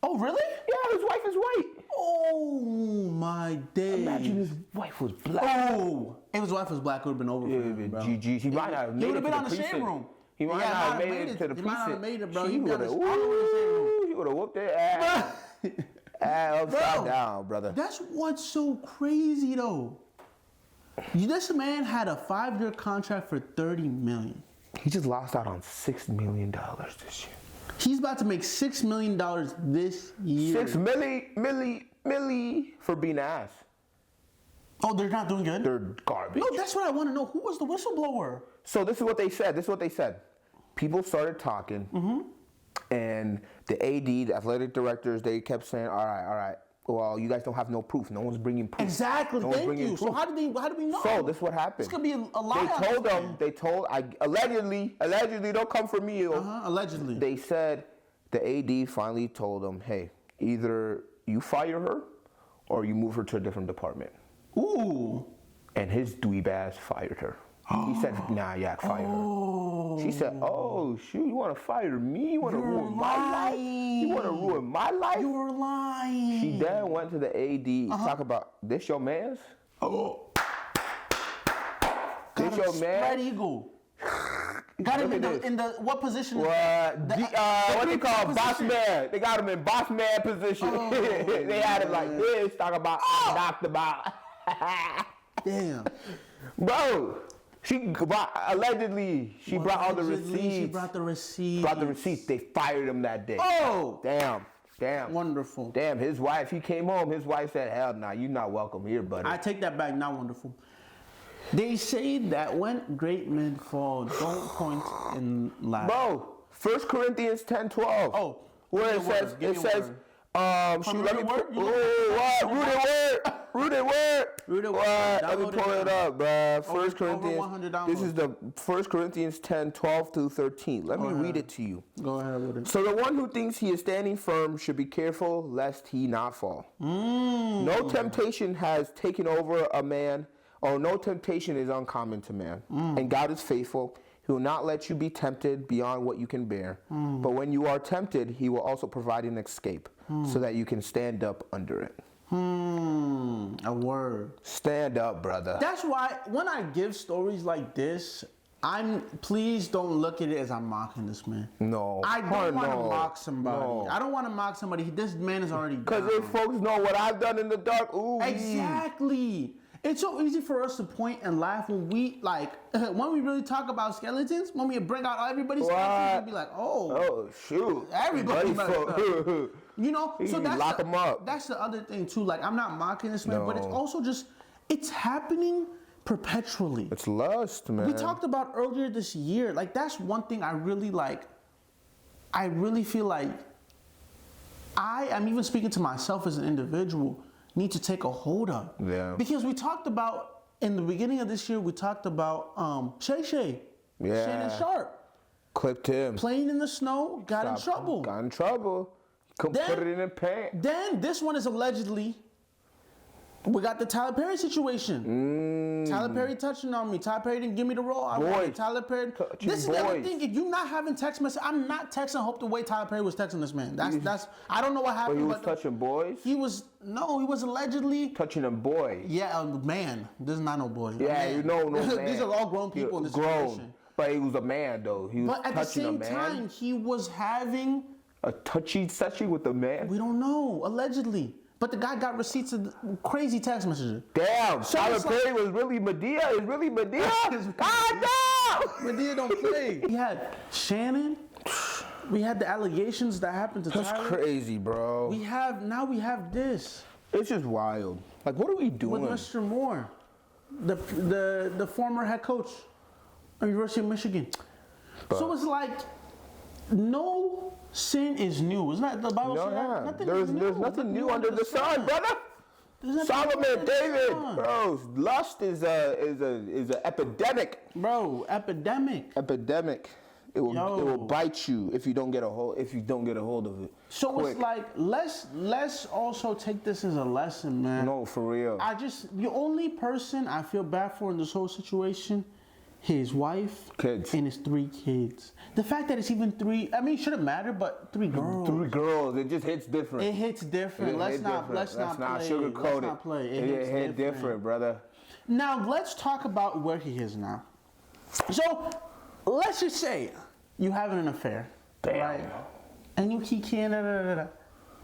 Oh, really? Yeah, his wife is white. Oh, my days. Imagine his wife was black. Oh, if his wife was black, it would have been over for him, bro. GG. He might not have made it to the precinct. He would have been on the shade room. He might not have made it to the precinct. He might not have made it, bro. He would have whooped their ass. Upside down, brother. That's what's so crazy, though. This man had a 5-year contract for $30 million. He just lost out on $6 million this year. He's about to make $6 million this year. $6 milli for being ass. Oh, they're not doing good? They're garbage. No, that's what I want to know. Who was the whistleblower? So this is what they said. People started talking, and the AD, the athletic directors, they kept saying, all right. Well, you guys don't have no proof. No one's bringing proof. Exactly. Thank you. So how do we know? So this is what happened. This could be a lie. They told allegedly, don't come for me. Allegedly. They said the AD finally told them, hey, either you fire her or you move her to a different department. Ooh. And his dweeb ass fired her. He said, nah, fire her. She said, oh, shoot, you want to fire me? You want to ruin my life? You want to ruin my life? You're lying. She then went to the AD, talk about, this your man's? Oh. This your man? Spread eagle. Got him in the what position? What do you call boss man? They got him in boss man position. Oh, they had him like this, talk about knocked about. Damn. Bro, allegedly brought all the receipts. She brought the receipts. They fired him that day. Oh. Damn. Wonderful. Damn, his wife, he came home, his wife said, hell nah, you're not welcome here, buddy. I take that back, not wonderful. They say that when great men fall, don't point and laugh. Bro, 1 Corinthians 10:12. Oh. Where it says, rooted word. Let me pull it up, bro. 1 Corinthians. This is the 1 Corinthians 10:12 through 13. Let me read it to you. Go ahead with it. So the one who thinks he is standing firm should be careful lest he not fall. No temptation has taken over a man, or no temptation is uncommon to man. And God is faithful. He will not let you be tempted beyond what you can bear. But when you are tempted, he will also provide an escape so that you can stand up under it. A word. Stand up, brother. That's why when I give stories like this, please don't look at it as I'm mocking this man. No. I don't want to mock somebody. No. I don't want to mock somebody. This man is already down. Because if folks know what I've done in the dark, ooh. Exactly. It's so easy for us to point and laugh when we when we really talk about skeletons. When we bring out everybody's skeletons, we'll be like, oh shoot, everybody. You know, so that's lock them up. That's the other thing too. Like, I'm not mocking this man, but it's also just it's happening perpetually. It's lust, man. We talked about earlier this year. Like, that's one thing I really like. I really feel like I am even speaking to myself as an individual. Need to take a hold of. Yeah. Because we talked about in the beginning of this year, we talked about Shay. Yeah. Shannon Sharp. Clipped him. Playing in the snow, got in trouble. Couldn't put it in the pants. Then this one is allegedly. We got the Tyler Perry situation. Tyler Perry touching on me. Tyler Perry didn't give me the role. I wanted Tyler Perry. This is the other thing. If you're not having text message, I'm not texting Hope the way Tyler Perry was texting this man. That's. I don't know what happened. But he was touching boys. He was allegedly touching a boy. Yeah, a man. This is not no boy. Yeah, you know, no man. These are all grown people in this situation. But he was a man though. He was touching a man. But at the same time, he was having a touchy session with a man. We don't know. Allegedly. But the guy got receipts of crazy text messages. Damn, so Tyler Perry was really Medea. Is really Medea? God damn! Medea don't play. We had Shannon. We had the allegations that happened to Tyler. That's crazy, bro. Now we have this. It's just wild. Like, what are we doing? With Mr. Moore, the former head coach of University of Michigan. So it's like no sin is new. Isn't that the Bible say that? There's nothing new under the sun, brother. Solomon, David, bro. Lust is a epidemic. Bro, epidemic. It will bite you if you don't get a hold of it. So quick. It's like let's also take this as a lesson, man. No, for real. The only person I feel bad for in this whole situation his wife, kids, and his 3 kids. The fact that it's even 3, I mean, it shouldn't matter, but 3 girls. 3 girls. It just hits different. It hits different. Let's not sugarcoat it. Play. It hit different, brother. Now let's talk about where he is now. So let's just say you having an affair, right? And he can't.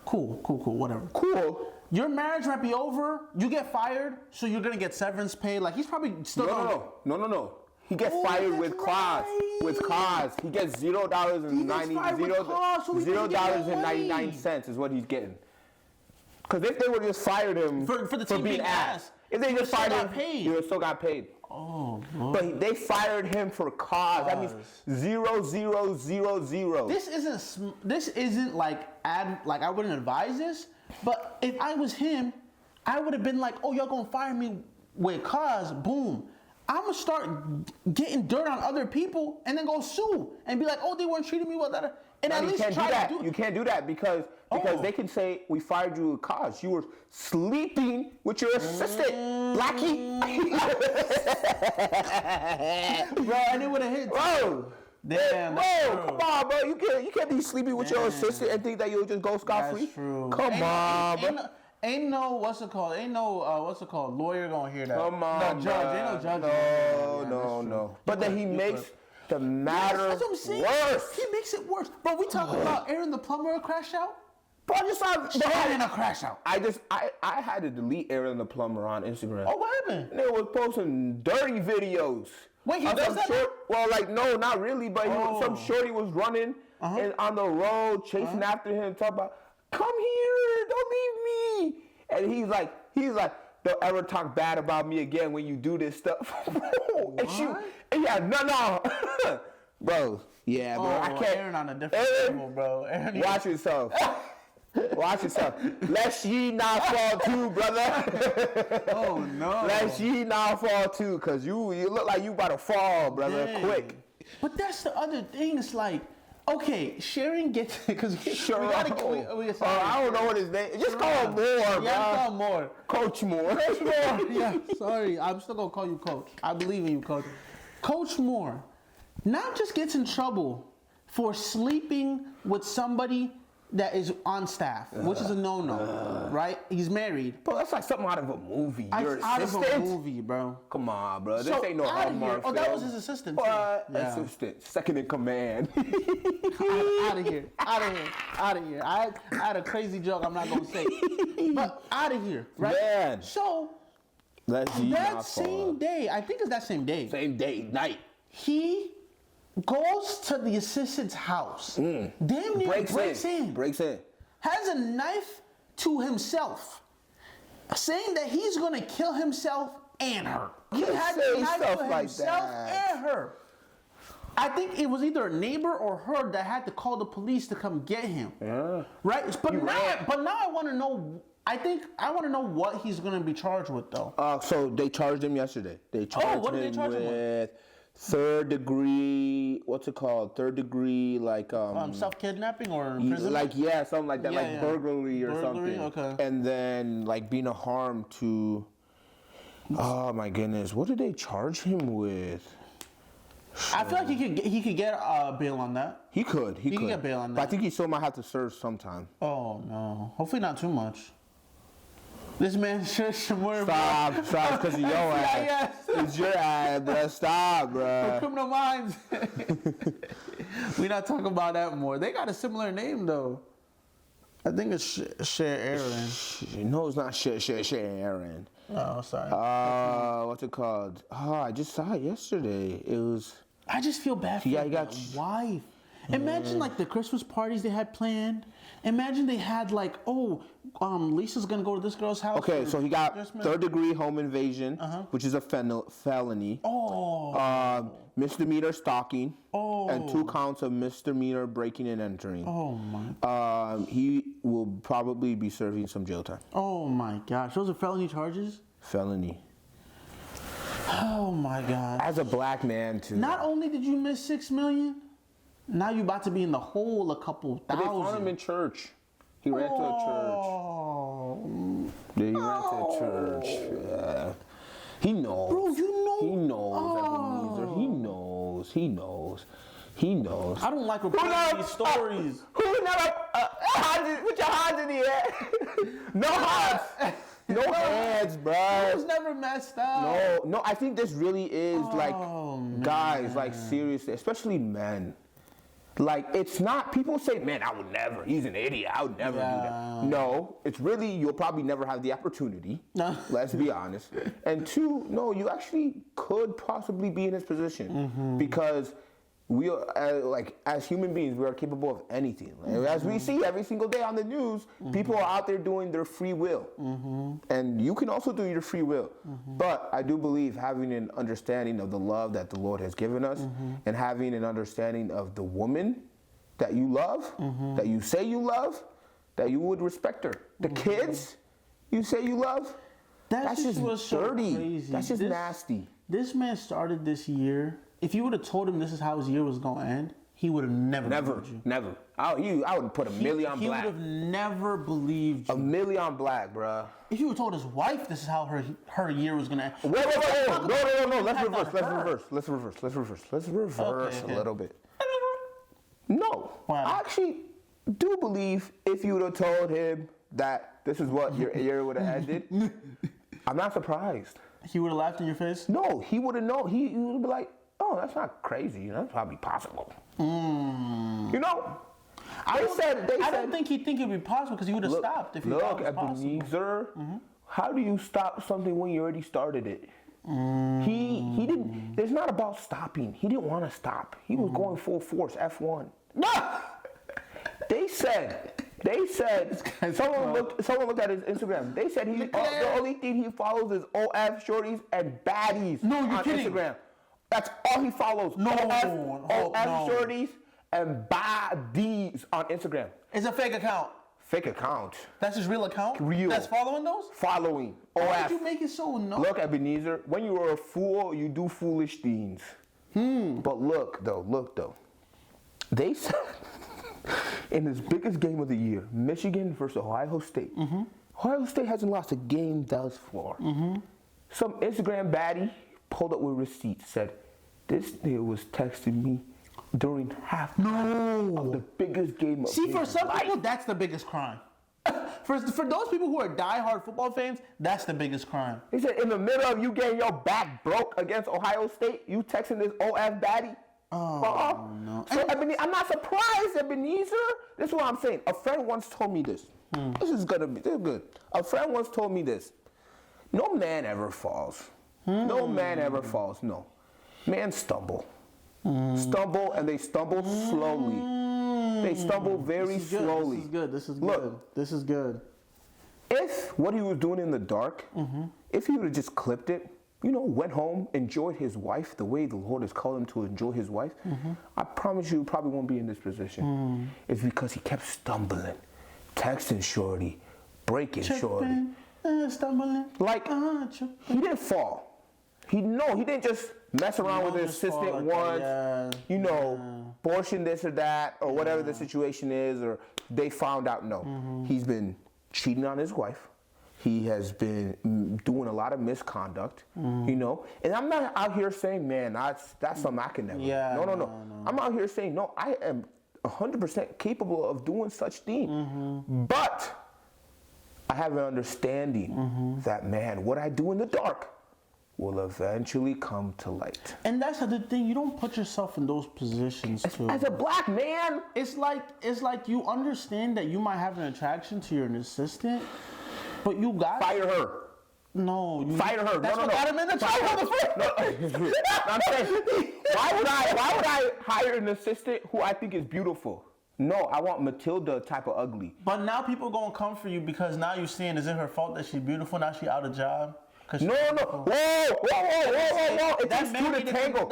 Cool, whatever. Cool. Your marriage might be over. You get fired, so you're gonna get severance pay. Like he's probably still. No. He gets fired with cause. Right. With cause, he gets $0.99 is what he's getting. Because if they would just fired him for the team being ass, if they just fired him, he would still got paid. Oh, Lord. But they fired him for cause. That means 0, 0, 0, 0. This isn't like I wouldn't advise this. But if I was him, I would have been like, oh, y'all gonna fire me with cause, boom. I'm gonna start getting dirt on other people and then go sue and be like, oh, they weren't treating me well. And at least try to do. You can't do that because they can say we fired you with cause. You were sleeping with your assistant, Blackie. Bro, and it would have hit. Bro. Damn, come on, bro. You can't be sleeping with your assistant and think that you'll just go scot-free. That's true. Come on, bro. Ain't no what's it called? Lawyer gonna hear that. Come on, no judge. Ain't no judge. No. But then he makes the matter worse. He makes it worse. But we talk about Aaron the plumber a crash out. Bro, I just saw Aaron a crash out. I had to delete Aaron the plumber on Instagram. Oh, what happened? They was posting dirty videos. Wait, he does that? Well, like no, not really. But some shorty was running and on the road, chasing after him, talking about, "Come here, don't leave me." And he's like, "Don't ever talk bad about me again when you do this stuff." No, bro. Yeah, bro. I can't. Aaron on a different level, bro. Watch yourself. Watch yourself. Lest ye not fall too, brother. Oh no. Lest ye not fall too, cause you look like you about to fall, brother. Dang. Quick. But that's the other thing. It's like, okay, Sharon gets because we gotta. I don't know what his name. Just call him Moore, Yeah, call him Moore. Coach Moore. Coach Moore. Yeah. Sorry, I'm still gonna call you Coach. I believe in you, Coach. Coach Moore now just gets in trouble for sleeping with somebody that is on staff, which is a no-no, right? He's married. Bro, that's like something out of a movie. Your out assistant? of a movie, bro. Come on, bro. This So, ain't no outta Hallmark here. Oh, that was his assistant, too. What? Yeah. Assistant. Second in command. Out of here. I had a crazy joke I'm not going to say. But out of here, right? Man. So, that same day, I think it's that same day. Same day, night. He goes to the assistant's house. Damn near breaks in. Has a knife to himself, saying that he's gonna kill himself and her. He had a knife to himself and her. I think it was either a neighbor or her that had to call the police to come get him. Yeah. Right? But now I want to know. I want to know what he's gonna be charged with, though. So they charged him yesterday. They charged what did they charge him with? Third degree, what's it called? Third degree, like self-kidnapping or imprisonment? Like something like that, burglary or something. Okay. And then like being a harm to. Oh my goodness, what did they charge him with? I feel like he could get bail on that. He could get bail on that. But I think he still might have to serve sometime. Oh no! Hopefully not too much. This man should more. Stop, because of your ass. It's your ass, bro. Stop, bro. For Criminal Minds. We not talking about that more. They got a similar name though. I think it's Cher Aaron. No, it's not Cher Aaron. Oh, sorry. What's it called? Oh, I just saw it yesterday. It was. I just feel bad for his wife. Imagine like the Christmas parties they had planned. Imagine they had like, Lisa's gonna go to this girl's house. Okay, so he got third-degree home invasion, which is a felony. Misdemeanor stalking. And 2 counts of misdemeanor breaking and entering. Oh my. He will probably be serving some jail time. Oh my gosh, those are felony charges? Felony. Oh my God. As a black man too. Not only did you miss $6 million, now you about to be in the hole a couple thousand. They found him in church. He ran to a church. Yeah, he ran to a church. Yeah. He knows. Bro, you know. He knows that he needs her. He knows. He knows. He knows. I don't like reporting these stories. Who never put your hands in the air? No hands. No hands, bro. It was never messed up. No. I think this really is guys, man. like seriously, especially men. Like, it's not, people say, man, I would never, he's an idiot, I would never do that. No, it's really, you'll probably never have the opportunity, let's be honest. And two, no, you actually could possibly be in his position because we are, as human beings, we are capable of anything. As we see every single day on the news, people are out there doing their free will. And you can also do your free will. But I do believe having an understanding of the love that the Lord has given us and having an understanding of the woman that you love, that you say you love, that you would respect her. The kids you say you love, that's just dirty. Crazy. That's just nasty. This man started this year. If you would have told him this is how his year was going to end, he would have never believed you. Never. I would put a million on black. He would have never believed you. A million on black, bruh. If you would have told his wife this is how her year was going to end. Wait. No. Let's reverse a little bit. No. Wow. I actually do believe if you would have told him that this is what your year would have ended, I'm not surprised. He would have laughed in your face? No, he would have known. He would be like, oh, that's not crazy. That's probably possible. You know? I don't think he'd think it'd be possible because he would have stopped if he thought it was possible. Ebenezer, how do you stop something when you already started it? He didn't, it's not about stopping. He didn't want to stop. He was going full force, F1. No! They said, someone looked at his Instagram. They said the only thing he follows is OF shorties and baddies on Instagram. That's all he follows. OF shorties and baddies on Instagram. It's a fake account. Fake account. That's his real account? Real. That's following those? Following. Why did you make it so no? Look, Ebenezer, when you are a fool, you do foolish things. But look though. They said in his biggest game of the year, Michigan versus Ohio State. Ohio State hasn't lost a game thus far. Some Instagram baddie pulled up with receipts, said, this nigga was texting me during halftime of the biggest game of his life. See, for some people, that's the biggest crime. For those people who are diehard football fans, that's the biggest crime. He said, in the middle of you getting your back broke against Ohio State, you texting this OF baddie? No. So, I'm not surprised, Ebenezer. This is what I'm saying. A friend once told me this. This is good. A friend once told me this. No man ever falls. No man ever falls. No. Men stumble. Stumble, and they stumble slowly. They stumble very slowly. This is good. Look, this is good. If what he was doing in the dark, if he would have just clipped it, went home, enjoyed his wife the way the Lord has called him to enjoy his wife, I promise you probably won't be in this position. It's because he kept stumbling, texting shorty, breaking shorty. Stumbling. He didn't fall. He didn't just mess around with his assistant once, abortion this or that, or whatever the situation is, or they found out. No, he's been cheating on his wife. He has been doing a lot of misconduct, and I'm not out here saying, man, that's something I can never. No. I'm out here saying, no, I am 100% capable of doing such thing, but I have an understanding that, man, what I do in the dark will eventually come to light. And that's the thing, you don't put yourself in those positions too. As a black man, it's like you understand that you might have an attraction to your assistant, but you got fire her. No, fire her. That's what got him in the trouble. I'm saying, why would I hire an assistant who I think is beautiful? No, I want Matilda type of ugly. But now people gonna come for you because now you're seeing, is it her fault that she's beautiful? Now she out of job? No. Whoa. It takes two to tango.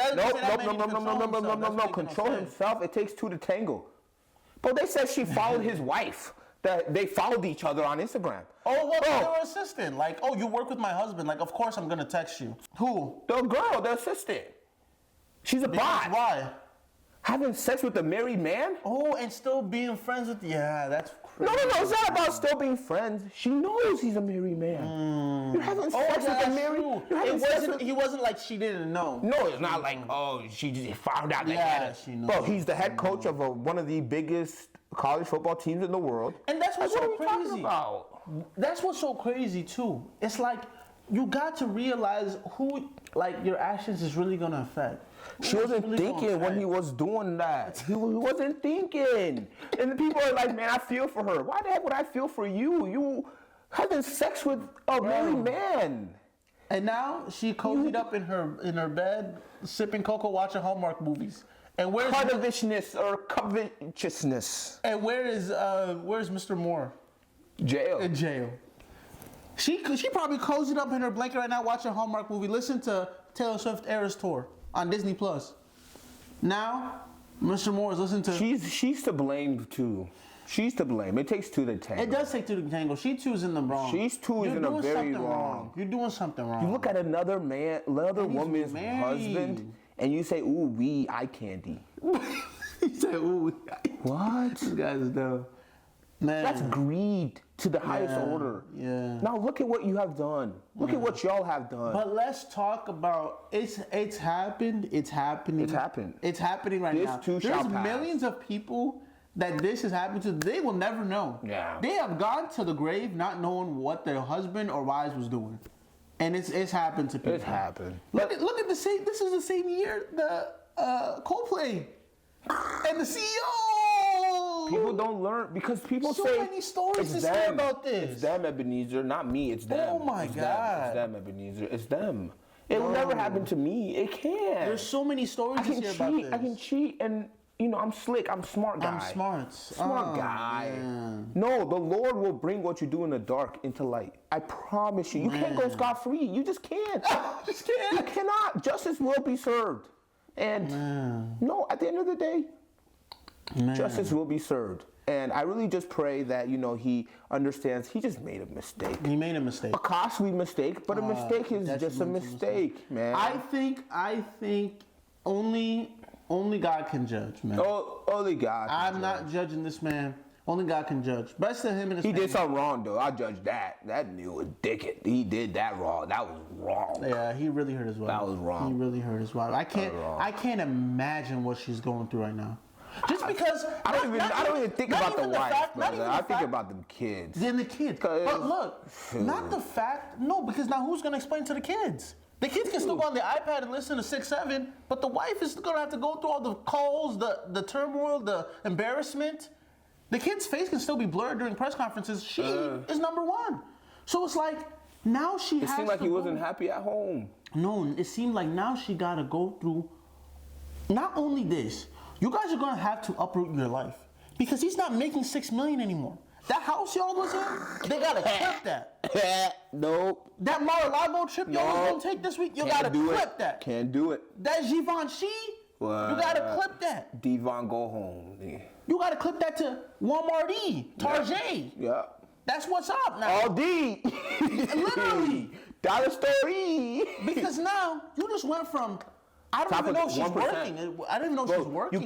No. Control himself. It takes two to tango. But they said she followed his wife. That they followed each other on Instagram. Oh, well, they were assistant. Like, oh, you work with my husband. Like, of course I'm gonna text you. Who? The girl, the assistant. She's a bot. Why? Having sex with a married man? Oh, and still being friends with... Yeah, that's No, it's not about still being friends. She knows he's a married man. You're having sex with a married. He wasn't like she didn't know. No, it's not like she just found out. She knows. Bro, he's the head coach of one of the biggest college football teams in the world. And that's what's so what are we crazy. talking about? That's what's so crazy too. It's like you got to realize who like your actions is really gonna affect. She wasn't thinking when he was doing that. He wasn't thinking. And the people are like, man, I feel for her. Why the heck would I feel for you? You having sex with a married man. And now she cozied up in her bed, sipping cocoa, watching Hallmark movies. And where's covetousness? And where's Mr. Moore? Jail. In jail. She probably cozied up in her blanket right now, watching a Hallmark movie. Listen to Taylor Swift Eras Tour on Disney Plus. Now, Mr. Moore is listening to. She's to blame too. She's to blame. It takes two to tango. It does take two to tango. She too is in the wrong. She's too is in a very wrong. You're doing something wrong. You look at another woman's husband, and you say, "Ooh, eye candy." You say, "Ooh." What? This guy's dumb. Man. That's greed to the highest order. Yeah. Now look at what you have done. Look at what y'all have done. But let's talk about it's happened. It's happening. It's happened. It's happening right now. This too shall pass. There's millions of people that this has happened to. They will never know. Yeah. They have gone to the grave not knowing what their husband or wives was doing, and it's happened to people. It's happened. Look at the same. This is the same year the Coldplay and the CEO. People don't learn because people so say so many stories to say about this. It's them, Ebenezer, not me. It's them. Oh my God! It's them, Ebenezer. It's them. It'll never happen to me. It can't. There's so many stories to hear about this. I can cheat, and I'm slick. I'm a smart guy. I'm smart. Smart guy. Man. No, the Lord will bring what you do in the dark into light. I promise you. You can't go scot-free. You just can't. Just can't. You cannot. Justice will be served. And no, at the end of the day, justice will be served. And I really just pray that, he understands he just made a mistake. He made a mistake. A costly mistake, but a mistake is just a mistake, man. I think only God can judge, man. Oh, only God can I'm not judging this man. Only God can judge. Best to him and his He family. did something wrong, though. I judge that. That nigga was dickhead. He did that wrong. That was wrong. Yeah, he really hurt his wife. That was wrong. He really hurt his wife. I can't imagine what she's going through right now. Just because I don't even think about the wife, brother. I think about the kids. Then the kids. But look, not the fact. No, because now who's gonna explain to the kids? The kids can still go on the iPad and listen to 6-7, but the wife is gonna have to go through all the calls, the turmoil, the embarrassment. The kid's face can still be blurred during press conferences. She is number one. So it's like now she has to. It seemed like he wasn't happy at home. No, it seemed like now she gotta go through. Not only this, you guys are gonna have to uproot your life because he's not making $6 million anymore. That house y'all was in, they gotta clip that. Nope. That Mar-a-Lago trip y'all was gonna take this week, you gotta clip that. Can't do it. That Givenchy, you gotta clip that. Devon, go home. Yeah. You gotta clip that to Walmart, Target. Yeah. That's what's up now. All D. Literally. Dollar Story. Because now you just went from. I don't even know if she's 1%. working. I don't even know if she's working.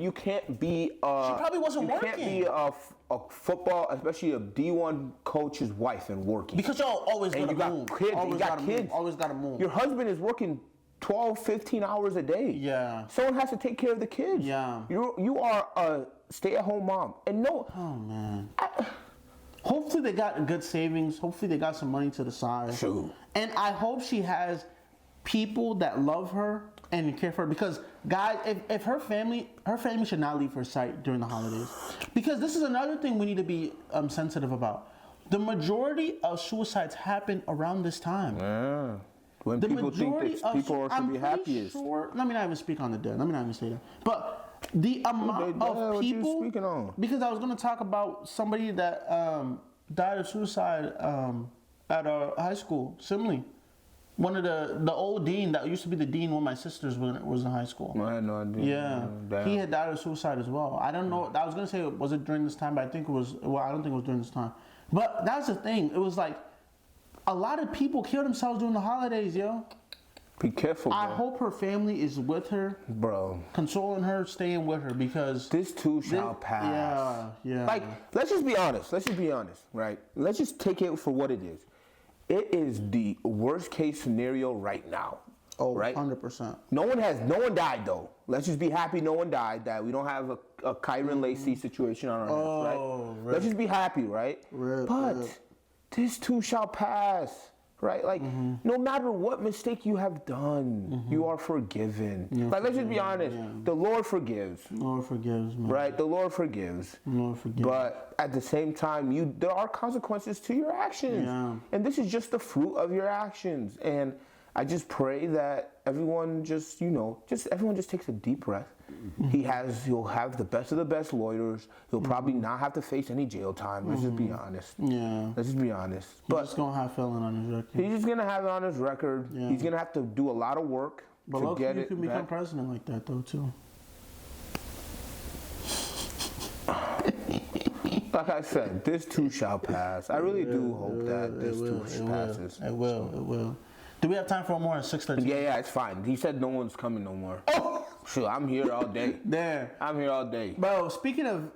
You can't be. She probably wasn't working. You can't be a football, especially a D1 coach's wife, and working. Because y'all always and gotta you move. got kids. Always you got gotta kids. Move. Always gotta move. Your husband is working 12, 15 hours a day. Yeah. Someone has to take care of the kids. Yeah. You are a stay-at-home mom, and no. Oh man. Hopefully they got good savings. Hopefully they got some money to the side. True. And I hope she has people that love her and care for her. Because guys, if her family should not leave her sight during the holidays. Because this is another thing we need to be sensitive about. The majority of suicides happen around this time. Yeah. When people think that people should be happiest. Sure, let me not even speak on the dead. Let me not even say that. But the amount of people. What you speaking on? Because I was going to talk about somebody that died of suicide at our high school, Simley. One of the old dean that used to be the dean when my sisters was in high school. I had no idea. Yeah, he had died of suicide as well. I don't know. I was going to say, was it during this time? But I think it was. Well, I don't think it was during this time. But that's the thing. It was like a lot of people kill themselves during the holidays, yo. Be careful, bro. I hope her family is with her, bro. consoling her, staying with her, because this too shall pass. Yeah. Like, let's just be honest. Right? Let's just take it for what it is. It is the worst case scenario right now. Oh, right? 100%. No one died though. Let's just be happy no one died. That we don't have a Kyron Lacey situation on our hands, right? Let's just be happy, right? But this too shall pass. Right? Like, no matter what mistake you have done, you are forgiven. Like, let's just be honest. The Lord forgives. Lord forgives, man. Right? The Lord forgives. Lord forgives. But at the same time, there are consequences to your actions. Yeah. And this is just the fruit of your actions. And I just pray that everyone everyone just takes a deep breath. He'll have the best of the best lawyers. He'll probably not have to face any jail time. Let's just be honest. Yeah. Let's just be honest. He's just gonna have felon on his record. He's just gonna have it on his record. Yeah. He's gonna have to do a lot of work to get it. You can become president like that though too. Like I said, this too shall pass. I really do hope that this too passes. It will. Do we have time for one more at 6:13? Yeah, it's fine. He said no one's coming no more. Oh! Sure, I'm here all day. There. I'm here all day. Bro, speaking of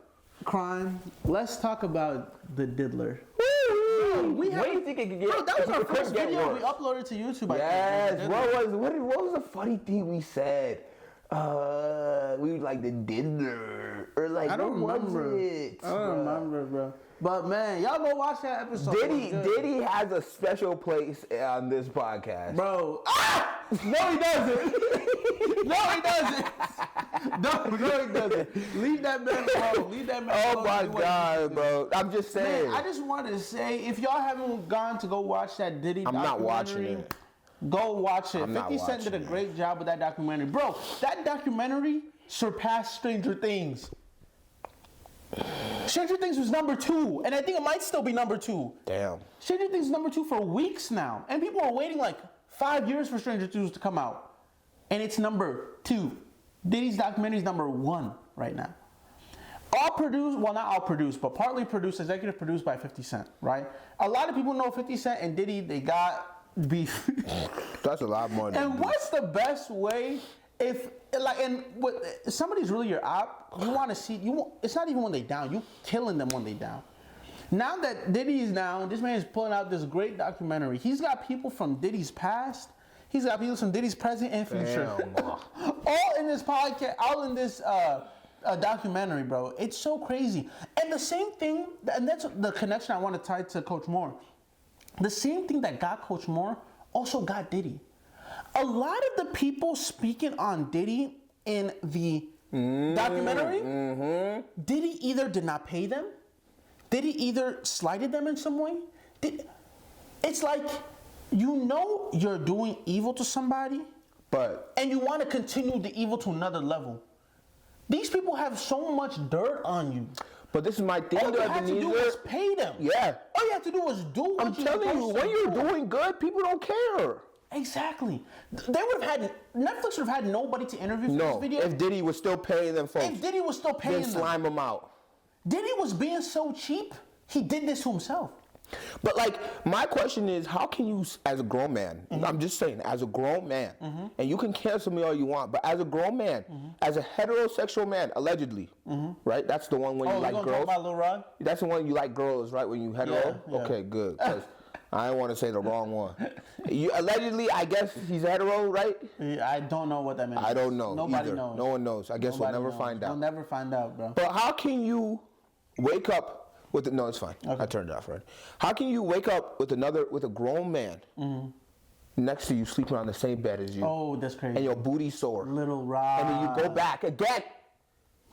crime, let's talk about the diddler. Woo! What do you think it could get? Bro, that was our first video we uploaded to YouTube. Yes. What was the funny thing we said? We were like the diddler. Or like, I don't remember. I don't remember, bro. But man, y'all go watch that episode. Diddy has a special place on this podcast. Bro. Ah! No, he doesn't. No, he doesn't. No, he doesn't. Leave that man alone. Leave that man alone. Oh my God, bro. I'm just saying. Man, I just wanted to say, if y'all haven't gone to go watch that Diddy documentary, I'm not watching it. Go watch it. 50 Cent did a it. great job with that documentary. Bro, that documentary surpassed Stranger Things. Stranger Things was number 2, and I think it might still be number 2. Damn. Stranger Things is number 2 for weeks now, and people are waiting like 5 years for Stranger Things to come out, and it's number 2. Diddy's documentary is number 1 right now. Not all produced, but partly produced, executive produced by 50 Cent, right? A lot of people know 50 Cent and Diddy, they got beef. That's a lot more than And what's the best way if somebody's really your op, you want to see, it's not even when they down, you killing them when they down. Now that Diddy is down, this man is pulling out this great documentary. He's got people from Diddy's past, he's got people from Diddy's present and future. All in this podcast, all in this documentary, bro. It's so crazy. And the same thing, and that's the connection I want to tie to Coach Moore. The same thing that got Coach Moore also got Diddy. A lot of the people speaking on Diddy in the documentary, Diddy either did not pay them, Diddy either slighted them in some way. It's like, you're doing evil to somebody, and you want to continue the evil to another level. These people have so much dirt on you. But this is my thing. All you have to do was pay them. Yeah. All you have to do was do what I'm telling you, when you're doing good, people don't care. Exactly. Netflix would have had nobody to interview for this video. If Diddy was still paying them folks. If Diddy was still paying them. Then slime them out. Diddy was being so cheap, he did this to himself. But like, my question is, how can you, as a grown man, I'm just saying, as a grown man, and you can cancel me all you want, but as a grown man, as a heterosexual man, allegedly, right? That's the one when you like girls. Talk about Lil Rod? That's the one you like girls, right? When you hetero? Yeah. Okay, good. 'Cause I don't want to say the wrong one. Allegedly, I guess he's hetero, right? Yeah, I don't know what that means. I don't know. Nobody either. knows. No one knows. I guess we'll never find out. We'll never find out, bro. But how can you wake up with no, it's fine. Okay. I turned it off, right? How can you wake up with a grown man next to you, sleeping on the same bed as you? Oh, that's crazy. And your booty sore. Little Rod. And then you go back again.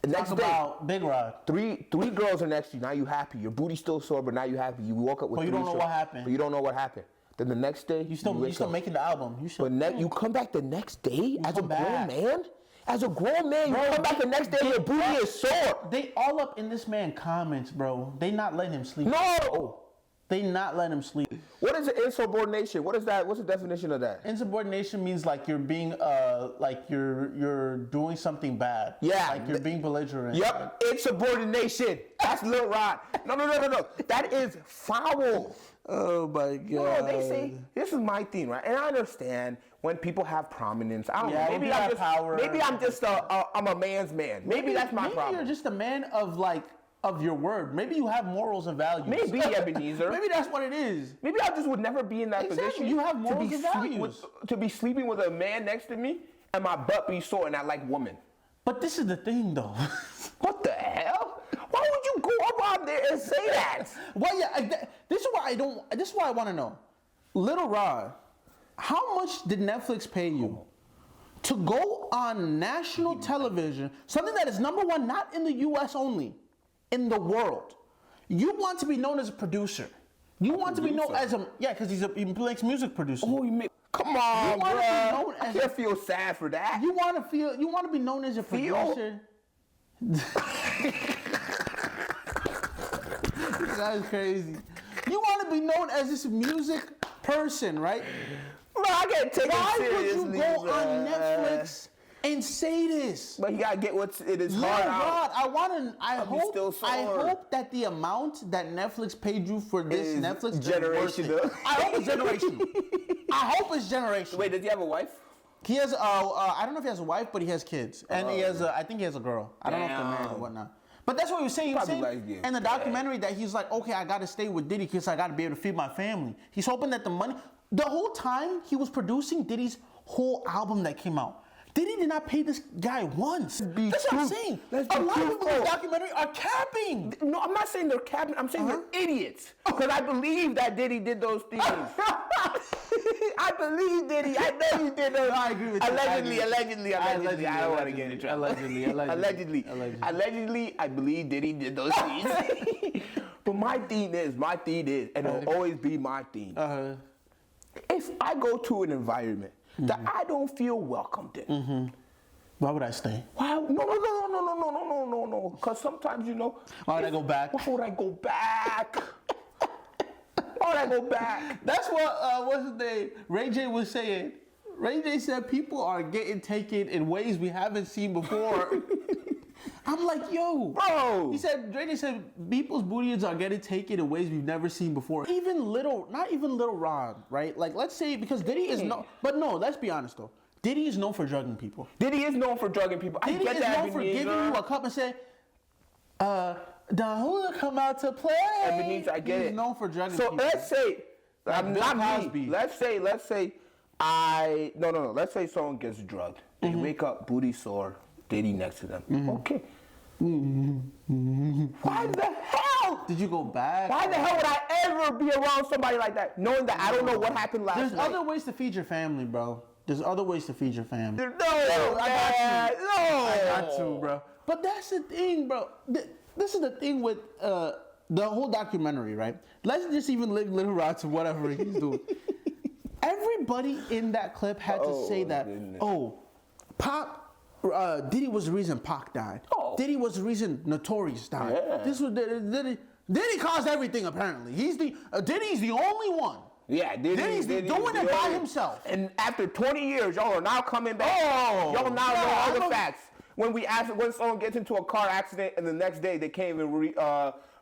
The next Talk day, about Big Rod. Three girls are next to you. Now you happy. Your booty's still sore, but now you happy. You woke up with. But you don't know what happened. But you don't know what happened. Then the next day, you still making the album. You come back the next day as a grown man. As a grown man, you come back the next day, your booty is sore. They all up in this man comments, bro. They not letting him sleep. No. They not letting him sleep. What is insubordination? What is that? What's the definition of that? Insubordination means like you're being like you're doing something bad. Yeah. Like you're being belligerent. Yep. Insubordination. That's Lil Rod. No. That is foul. Oh my God. No, they say this is my thing, right? And I understand when people have prominence. I don't know. Maybe when I'm you just have power. maybe I'm just I'm a man's man. Maybe that's my maybe problem. You're just a man of your word. Maybe you have morals and values. Maybe Ebenezer. Maybe that's what it is. Maybe I just would never be in that position. You have morals and values. To be sleeping with a man next to me and my butt be sore and I like women. But this is the thing, though. What the hell? Why would you go up on there and say that? Well, yeah. This is why I don't. This is why I want to know, Little Rod, how much did Netflix pay you to go on national television, something that is #1 not in the U.S. only, in the world? You want to be known as a producer. You want to be known as because he makes music producer. Oh, come on, bro. I can't feel sad for that. You want to be known as a producer. This guy's crazy. You want to be known as this music person, right? Bro, I can't take Why it seriously. would you go on Netflix and say this? But you gotta get what's in his heart out. I hope that the amount that Netflix paid you for this Netflix generational. I hope it's generational. I hope it's generational. Wait, does he have a wife? He has. I don't know if he has a wife, but he has kids, and he has. I think he has a girl. I don't know if they're married or whatnot. But that's what he was saying. He was saying in the documentary that he's like, okay, I got to stay with Diddy because I got to be able to feed my family. He's hoping that the money. The whole time he was producing Diddy's whole album that came out, Diddy did not pay this guy once. That's what I'm saying. A lot of people in the documentary are capping. No, I'm not saying they're capping. I'm saying they're idiots. Because I believe that Diddy did those things. I believe Diddy. I know you did those. No, I agree with you. Allegedly. I don't want to get in trouble. Allegedly, I believe Diddy did those things. But my thing is, and it'll always be my thing. If I go to an environment that I don't feel welcomed in. Why would I stay? Why? No. Because sometimes, Why would I go back? Why would I go back? Why would I go back? That's what, what's his name? Ray J was saying. Ray J said people are getting taken in ways we haven't seen before. I'm like, yo. Bro. Ray J said people's booties are getting taken in ways we've never seen before. Not even Little Rod, right? Like, let's say, because Diddy is but no, let's be honest though. Diddy is known for drugging people. Diddy is known for drugging people. Diddy is known for giving you a cup and saying, the hood come out to play. Ebenezer, I get it. He's known for drugging people. So let's say, not me. Let's say let's say someone gets drugged. They wake up booty sore, Diddy next to them. Okay. Why the hell? Did you go back? Why the hell would I ever be around somebody like that, knowing that I don't know what happened last night? There's other ways to feed your family, bro. There's other ways to feed your family. I got to, bro. But that's the thing, bro. This is the thing with the whole documentary, right? Let's just even leave Little Rod to whatever he's doing. Everybody in that clip had to say that, Diddy was the reason Pac died. Diddy was the reason Notorious died. Yeah. This was Diddy caused everything apparently. Diddy's the only one. Yeah, Diddy's doing it by himself. And after 20 years, y'all are now coming back. Y'all now know all the facts. When someone gets into a car accident and the next day they can't even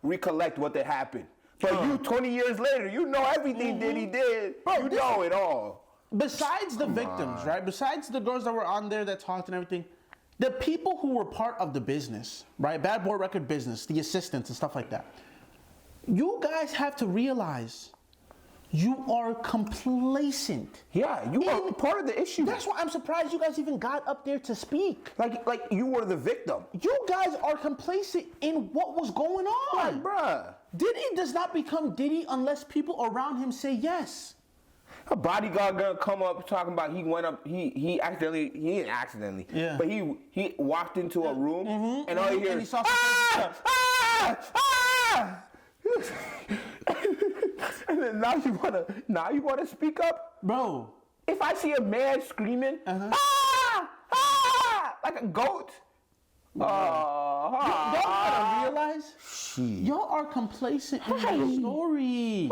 recollect what that happened. But you, 20 years later, you know everything Diddy did. Bro, you know it all. Besides the victims, right? Besides the girls that were on there that talked and everything, the people who were part of the business, right? Bad Boy Record business, the assistants and stuff like that. You guys have to realize you are complacent. Yeah, you are part of the issue. That's why I'm surprised you guys even got up there to speak. Like you were the victim. You guys are complacent in what was going on. Like, bruh. Diddy does not become Diddy unless people around him say yes. A bodyguard gonna come up talking about he went up, he didn't accidentally, but he walked into a room and all you hear is, and then now you wanna speak up? Bro. If I see a man screaming, like a goat, y'all gotta realize, y'all are complacent in the story.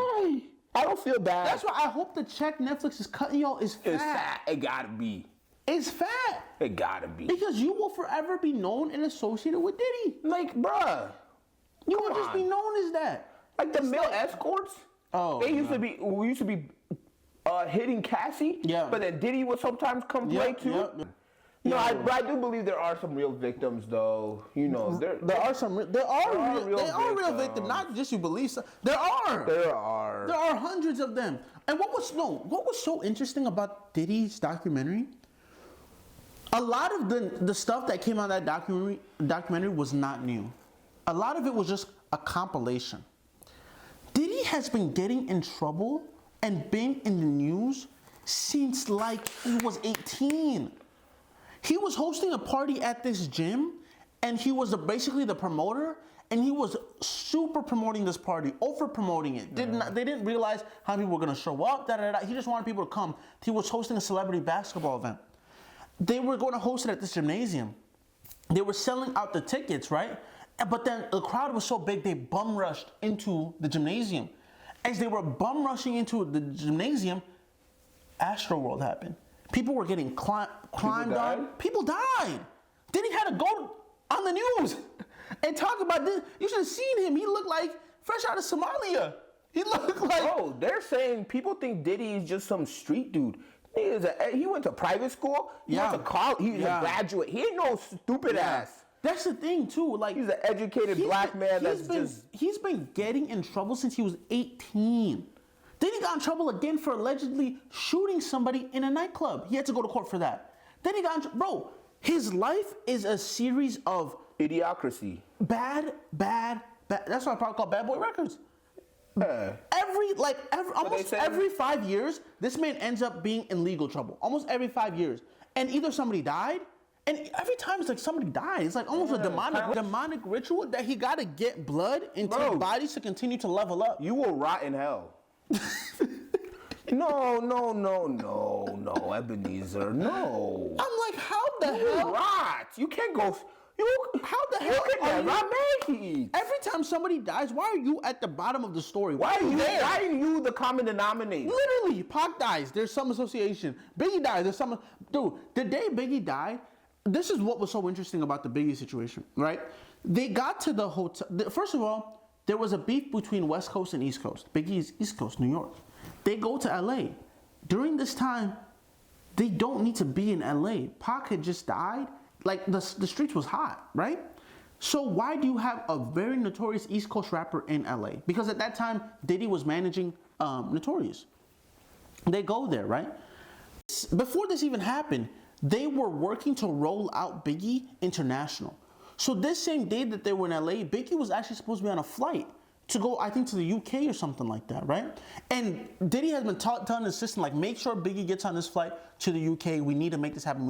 I don't feel bad. That's why I hope the check Netflix is cutting y'all is fat. It's fat. It gotta be. It's fat. It gotta be. Because you will forever be known and associated with Diddy. Like, bruh. You will just be known as that. Like the male escorts? Oh, we used to be hitting Cassie. Yeah. But then Diddy would sometimes come play too. Yep. No, but I do believe there are some real victims, though. You know, there are real victims. Not just you believe. There are hundreds of them. And what was so interesting about Diddy's documentary? A lot of the stuff that came out of that documentary was not new. A lot of it was just a compilation. Diddy has been getting in trouble and been in the news since like he was 18. He was hosting a party at this gym, and he was basically the promoter, and he was super promoting this party, over promoting it. They didn't realize how many people were gonna show up. He just wanted people to come. He was hosting a celebrity basketball event. They were going to host it at this gymnasium. They were selling out the tickets, right? But then the crowd was so big, they bum rushed into the gymnasium. As they were bum rushing into the gymnasium, Astroworld happened. People were getting climbed on. People died. Then he had to go on the news and talk about this. You should have seen him. He looked like fresh out of Somalia. He looked like... Bro, they're saying people think Diddy is just some street dude. He went to private school. He went to college. He's a graduate. He ain't no stupid ass. That's the thing too. Like, he's an educated black man he's been getting in trouble since he was 18. Then he got in trouble again for allegedly shooting somebody in a nightclub. He had to go to court for that. Then he got in bro, his life is a series of idiocracy. Bad. That's why I probably call Bad Boy Records. Almost every 5 years, this man ends up being in legal trouble. Almost every 5 years. And either somebody died, and every time it's like somebody died. It's like almost a demonic ritual that he got to get blood and take bodies to continue to level up. You will rot in hell. No, Ebenezer, no. I'm like, how the hell? Rot. You can't go... How the hell are you? Every time somebody dies, why are you at the bottom of the story? Why are you there? Why are you the common denominator? Literally, Pac dies, there's some association. Biggie dies, there's some... Dude, the day Biggie died, this is what was so interesting about the Biggie situation, right? They got to the hotel... First of all, there was a beef between West Coast and East Coast. Biggie's East Coast, New York. They go to LA. During this time, they don't need to be in LA. Pac had just died. Like, the streets was hot, right? So why do you have a very notorious East Coast rapper in LA? Because at that time, Diddy was managing Notorious. They go there, right? Before this even happened, they were working to roll out Biggie international. So this same day that they were in LA, Biggie was actually supposed to be on a flight to go, I think, to the UK or something like that, right? And Diddy has been telling his assistant, like, make sure Biggie gets on this flight to the UK. We need to make this happen.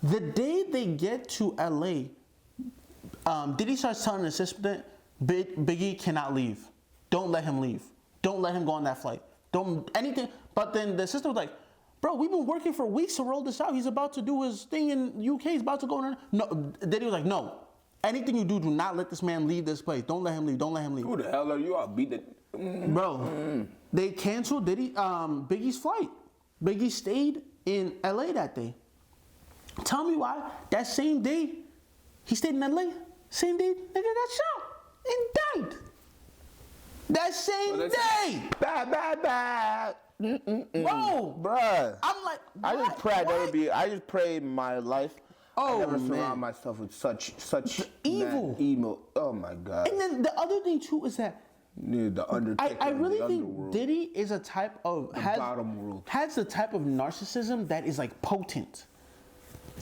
The day they get to LA, Diddy starts telling the assistant, Biggie cannot leave. Don't let him leave. Don't let him go on that flight. Don't anything. But then the assistant was like, bro, we've been working for weeks to roll this out. He's about to do his thing in UK. He's about to go in. No, Diddy was like, no. Anything you do not let this man leave this place. Don't let him leave. Don't let him leave. Who the hell are you? I'll beat the... Bro, they canceled Biggie's flight. Biggie stayed in LA that day. Tell me why that same day he stayed in LA, same day nigga got shot and died. That same day. Bad. Bro, bruh. I'm like, I just pray my life. I never surround myself with such evil. Oh my God. And then the other thing too is that the Undertaker. I really think Diddy is a type of has the type of narcissism that is like potent.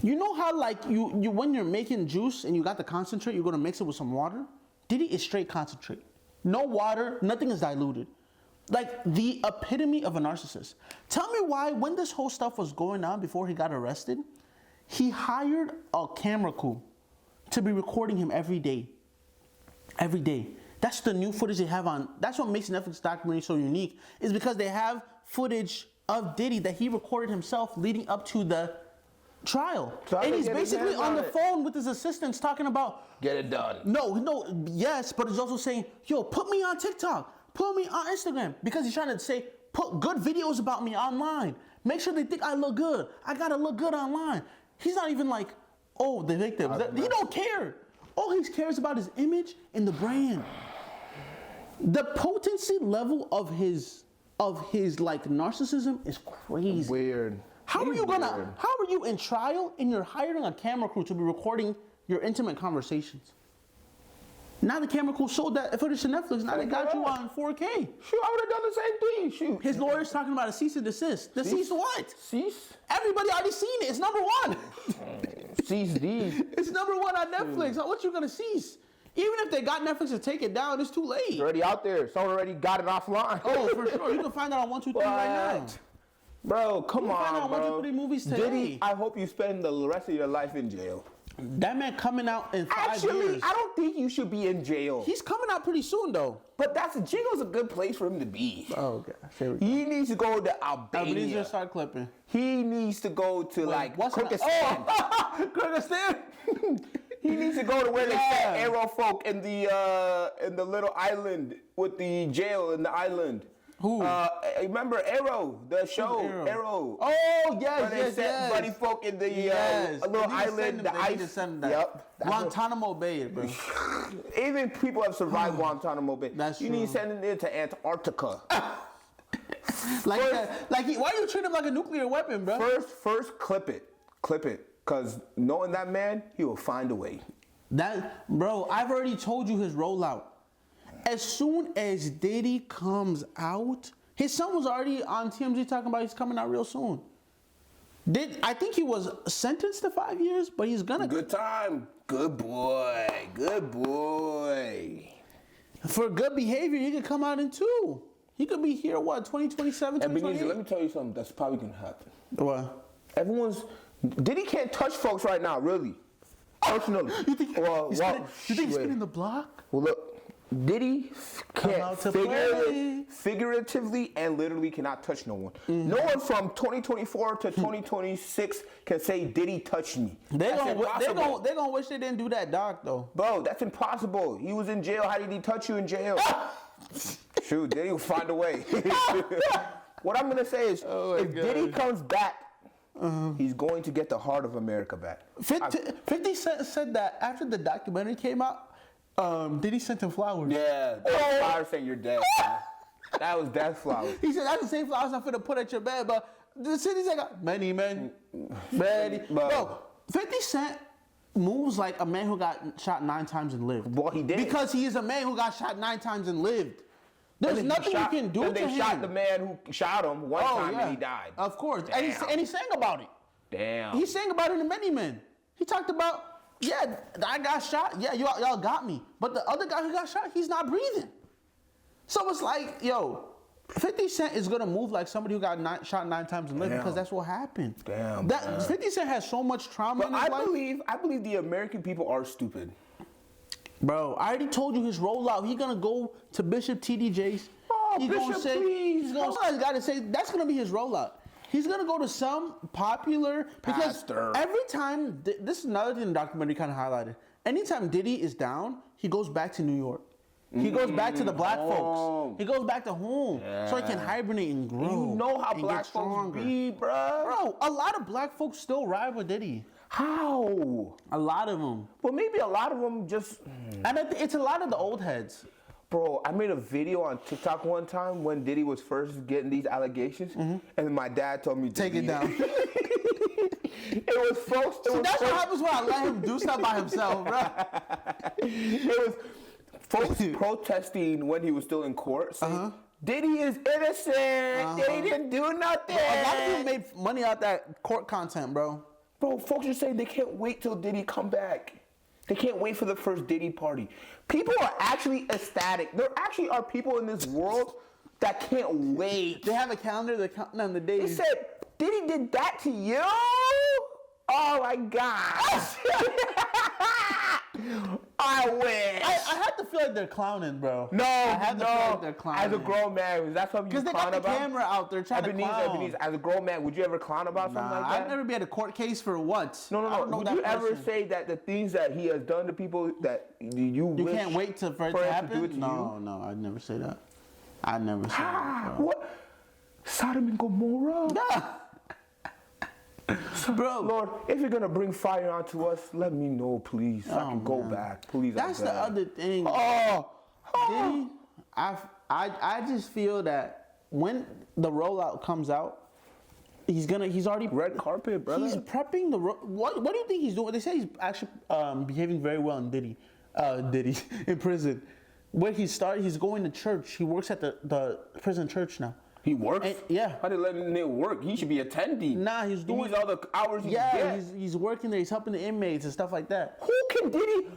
You know how like you when you're making juice and you got the concentrate, you're gonna mix it with some water? Diddy is straight concentrate. No water, nothing is diluted. Like the epitome of a narcissist. Tell me why when this whole stuff was going on before he got arrested, he hired a camera crew to be recording him every day. Every day. That's the new footage they have on. That's what makes Netflix documentary so unique, is because they have footage of Diddy that he recorded himself leading up to the trial. So and he's basically on the phone with his assistants talking about get it done. Yes, but he's also saying, yo, put me on TikTok, put me on Instagram, because he's trying to say, put good videos about me online. Make sure they think I look good. I gotta look good online. He's not even like, oh, the victims. He don't care. All he cares about is image and the brand. The potency level of his like narcissism is crazy. Weird. How are you in trial and you're hiring a camera crew to be recording your intimate conversations? Now the camera crew showed that footage to Netflix. Now they got you on 4K. Shoot, I would have done the same thing. Shoot. His lawyer's talking about a cease and desist. The cease what? Cease? Everybody already seen it. It's number one. Cease these. It's number one on Netflix. What you gonna cease? Even if they got Netflix to take it down, it's too late. It's already out there. Someone already got it offline. Oh, for sure. You can find that on 123 right now. Bro, come on, find out bro. 123 movies today. Diddy, I hope you spend the rest of your life in jail. That man coming out in 5 years. I don't think you should be in jail. He's coming out pretty soon, though. But jail's a good place for him to be. Oh, okay. He needs to go to Albania. Start clipping. He needs to go to Kyrgyzstan. Kyrgyzstan. He needs to go to where they set Arrow folk in the little island with the jail in the island. Who? Remember Arrow, the show? Arrow. Oh, yes, where they set buddy folk in the little island, the ice. Yep. Guantanamo Bay, bro. Even people have survived Guantanamo Bay. That's you true. need to send it to Antarctica. Why are you treating him like a nuclear weapon, bro? First clip it. Because knowing that man, he will find a way. Bro, I've already told you his rollout. As soon as Diddy comes out, his son was already on TMZ talking about he's coming out real soon. I think he was sentenced to 5 years, but he's gonna... Good time. Good boy. For good behavior, he could come out in 2. He could be here, 2027, 2028? Let me tell you something that's probably gonna happen. What? Diddy can't touch folks right now, really. Personally. You think he's spinning the block? Well, look. Diddy can't figuratively and literally cannot touch no one. Mm-hmm. No one from 2024 to 2026 can say Diddy touched me. They're gonna wish they didn't do that, doc, though. Bro, that's impossible. He was in jail. How did he touch you in jail? Shoot, Diddy will find a way. What I'm gonna say is, if Diddy comes back, he's going to get the heart of America back. 50 Cent said that after the documentary came out. Diddy sent him flowers. Yeah, flowers saying you're dead. That was death flowers. He said, that's the same flowers I'm finna put at your bed, but the city's like, many men. Bro, 50 Cent moves like a man who got shot 9 times and lived. Well, he did. Because he is a man who got shot 9 times and lived. There's nothing you can do to him. They shot the man who shot him one time and he died. Of course. And he sang about it. Damn. He sang about it in Many Men. He talked about, yeah, I got shot. Yeah, y'all got me. But the other guy who got shot, he's not breathing. So it's like, 50 Cent is going to move like somebody who got shot 9 times and lived because that's what happened. Damn. 50 Cent has so much trauma in his life. I believe the American people are stupid. Bro, I already told you his rollout. He's going to go to Bishop T.D. Jakes. Oh, Bishop, please. He's got to say, that's going to be his rollout. He's going to go to some popular... Because every time... This is another thing the documentary kind of highlighted. Anytime Diddy is down, he goes back to New York. He goes back to the black folks. He goes back to home. Yeah. So he can hibernate and grow. You know how black folks be, bro. Bro, a lot of black folks still ride with Diddy. How? A lot of them. Well, maybe a lot of them just... And it's a lot of the old heads. Bro, I made a video on TikTok one time when Diddy was first getting these allegations, and my dad told me to take it down. It was folks. That's what happens when I let him do stuff by himself, bro. It was folks protesting when he was still in court, saying Diddy is innocent. They didn't do nothing. Bro, a lot of people made money out that court content, bro. Bro, folks are saying they can't wait till Diddy come back. They can't wait for the first Diddy party. People are actually ecstatic. There actually are people in this world that can't wait. They have a calendar, they're counting down the days. They said, Diddy did that to you? Oh my gosh. I wish. I have to feel like they're clowning, bro. No, I have to feel like they're clowning. As a grown man, is that something you clown about? Because they got the camera out there trying to clown. As a grown man, would you ever clown about something like that? I've never been at a court case for what? No. Would you ever say that the things that he has done to people that you wish can't wait for it to happen? Do it to you? No, I'd never say that. I'd never say that, bro. What? Sodom and Gomorrah? Yeah. Bro, Lord, if you're gonna bring fire onto us, let me know, please, so I can go back. Please. That's the other thing. Diddy, I just feel that when the rollout comes out, he's already Red carpet, brother. He's prepping the what do you think he's doing? They say he's actually behaving very well in Diddy in prison. Where he's going to church. He works at the prison church now. He works? Yeah. How they letting him work? He should be attending. Nah, he's doing... He needs all the hours he can get. He's working there. He's helping the inmates and stuff like that. Who can Diddy...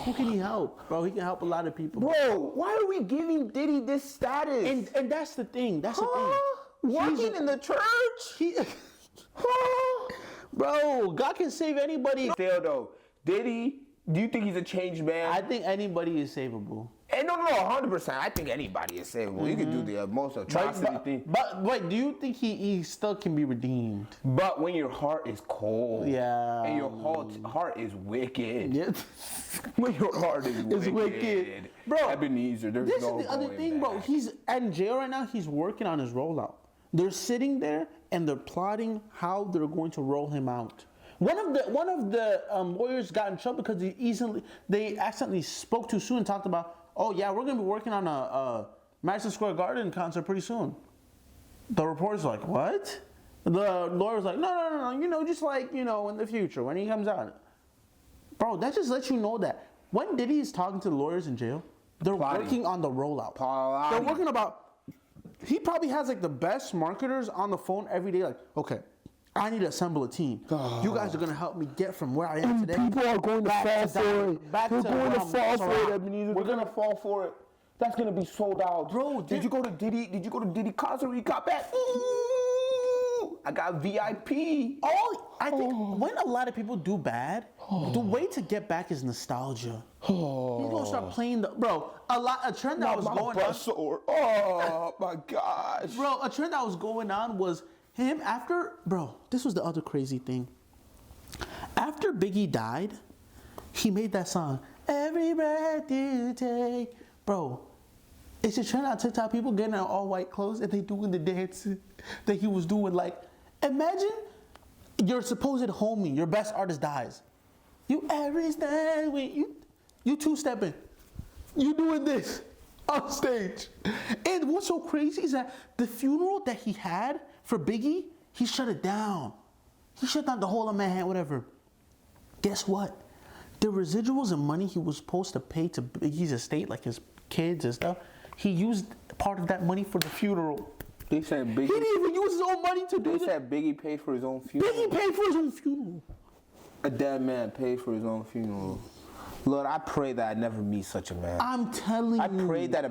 Who can he help? Bro, he can help a lot of people. Bro, why are we giving Diddy this status? And that's the thing. That's the thing. Working in the church? Bro, God can save anybody. Still though, Diddy, do you think he's a changed man? I think anybody is savable. And no, 100%. I think anybody is savable. You can do the most atrocity thing. But wait, do you think he still can be redeemed? But when your heart is cold, yeah, and your heart is wicked, yeah. when your heart is wicked, bro. Ebenezer, there's this no is the other thing, back. bro. He's in jail right now. He's working on his rollout. They're sitting there and they're plotting how they're going to roll him out. One of the lawyers got in trouble because they accidentally spoke too soon and talked about, oh yeah, we're gonna be working on a Madison Square Garden concert pretty soon. The reporter's like, what? The lawyer's like, no, just like, in the future when he comes out. Bro, that just lets you know that when Diddy is talking to the lawyers in jail, they're working on the rollout. They're working about. He probably has like the best marketers on the phone every day. Like, okay, I need to assemble a team. You guys are gonna help me get from where I am today. People are going to fall for it. They're going to fall for it, Ebenezer. We're gonna fall for it. That's gonna be sold out, bro. Did you go to Diddy concert? You got back? Ooh, I got VIP. I think when a lot of people do bad, the way to get back is nostalgia. He's gonna start playing a trend that was going on. Oh my gosh. Bro, a trend that was going on was him this was the other crazy thing. After Biggie died, he made that song, Every Breath You Take. Bro, it's a trend on TikTok, people getting in all white clothes and they doing the dance that he was doing. Like, imagine your supposed homie, your best artist dies. You two-stepping. You doing this on stage. And what's so crazy is that the funeral that he had for Biggie, he shut it down. He shut down the whole of Manhattan, whatever. Guess what? The residuals and money he was supposed to pay to Biggie's estate, like his kids and stuff, he used part of that money for the funeral. They said Biggie. He didn't even use his own money to do They said Biggie paid for his own funeral. Biggie paid for his own funeral. A dead man paid for his own funeral. Lord, I pray that I never meet such a man. I'm telling you. I pray that if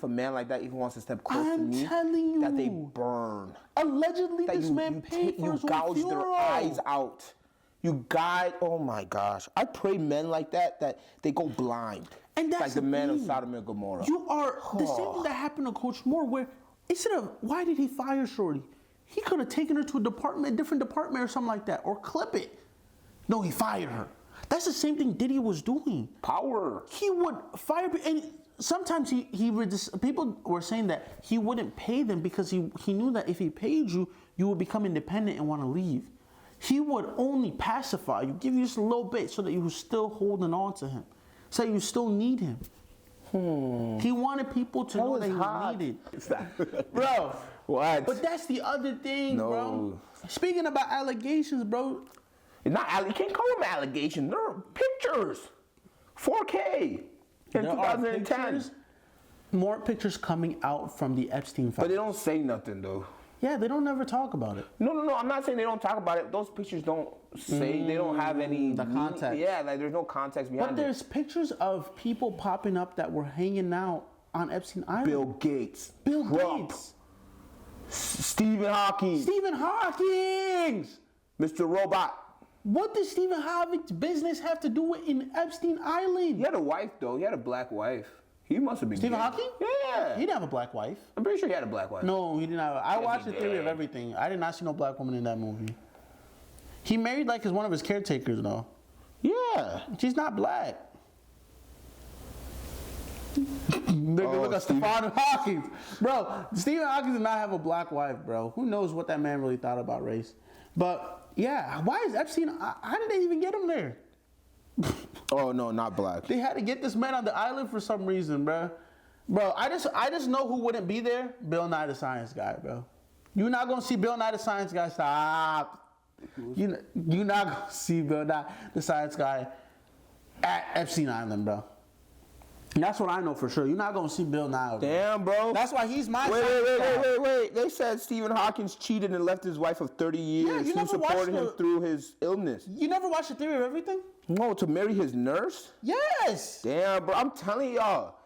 a man like that even wants to step close to me, telling you. that they burn. Allegedly, That this man paid for his own gouge funeral. their eyes out. Oh my gosh. I pray men like that they go blind. And that's like the man of Sodom and Gomorrah. You are the same thing that happened to Coach Morse, where instead of why did he fire Shorty? He could have taken her to a different department or something like that, or clip it. No, he fired her. That's the same thing Diddy was doing. Power. He would fire, and sometimes people were saying that he wouldn't pay them because he knew that if he paid you, you would become independent and want to leave. He would only pacify you, give you just a little bit so that you were still holding on to him, so you still need him. He wanted people to know that he needed. Bro. What? But that's the other thing, bro. Speaking about allegations, bro. You can't call them allegations. They're pictures. 4K in 2010. More pictures coming out from the Epstein files. But they don't say nothing, though. Yeah, they don't ever talk about it. No. I'm not saying they don't talk about it. Those pictures don't say, they don't have any... The context. Yeah, like there's no context behind it. But there's pictures of people popping up that were hanging out on Epstein Island. Bill Gates. Trump, Gates. Stephen Hawking. Mr. Robot. What does Stephen Hawking's business have to do with in Epstein Island? He had a wife, though. He had a black wife. He must have been Stephen gay. Hawking? Yeah. He didn't have a black wife. I'm pretty sure he had a black wife. No, he didn't have. I watched The Theory of Everything. I did not see no black woman in that movie. He married like one of his caretakers, though. Yeah. She's not black. Look at Stephen Hawking. Bro, Stephen Hawking did not have a black wife, bro. Who knows what that man really thought about race. But, yeah, why is Epstein... How did they even get him there? Oh, no, not black. They had to get this man on the island for some reason, bro. Bro, I just know who wouldn't be there. Bill Nye the Science Guy, bro. You're not gonna see Bill Nye the Science Guy. Stop. You're not gonna see Bill Nye the Science Guy at Epstein Island, bro. That's what I know for sure. You're not gonna see Bill Nye. Damn, bro. That's why he's my. Wait. They said Stephen Hawkins cheated and left his wife of 30 years. you Who never supported him watched through his illness. You never watched The Theory of Everything? No, to marry his nurse? Yes. Damn, bro. I'm telling y'all.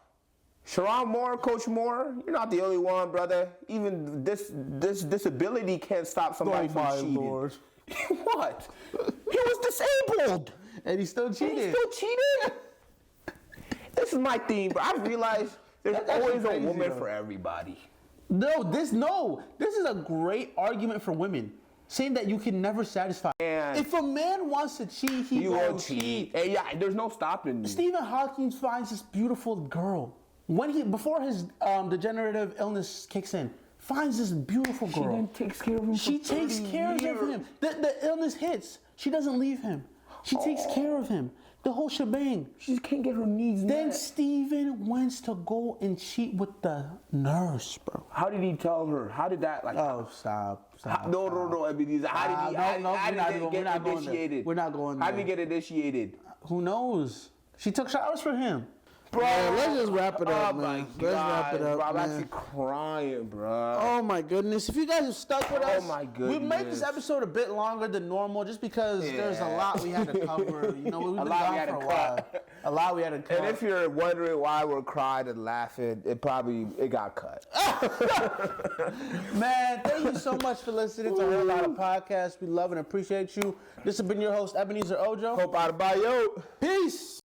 Sharon Moore, Coach Moore, you're not the only one, brother. Even this disability can't stop somebody from cheating. Lord. What? He was disabled. And he still cheated. This is my theme, bro. I realize there's That's always a crazy, woman though. for everybody. No. This is a great argument for women. Saying that you can never satisfy. And if a man wants to cheat, he will cheat. Hey, yeah, there's no stopping you. Stephen Hawking finds this beautiful girl. Before his degenerative illness kicks in, finds this beautiful girl. She then takes care of him. She takes care of him. The illness hits. She doesn't leave him. She takes care of him. The whole shebang. She just can't get her needs met. Then Stephen wants to go and cheat with the nurse, bro. How did he tell her? How did that like? Oh, stop. No, Ebenezer. How did he get initiated? We're not going there. How did he get initiated? Who knows? She took showers for him. Bro, let's just wrap it up, oh man. My God, let's wrap it up, bro, I'm man. actually crying, bro. Oh my goodness! If you guys have stuck with us, my we goodness. made this episode a bit longer than normal, just because there's a lot we had to cover. You know, we've been gone for a while. A lot we had to cut. And if you're wondering why we're crying and laughing, it got cut. Man, thank you so much for listening to a whole lot of podcasts. We love and appreciate you. This has been your host, Ebenezer Ojo. Hope out of bio. Peace.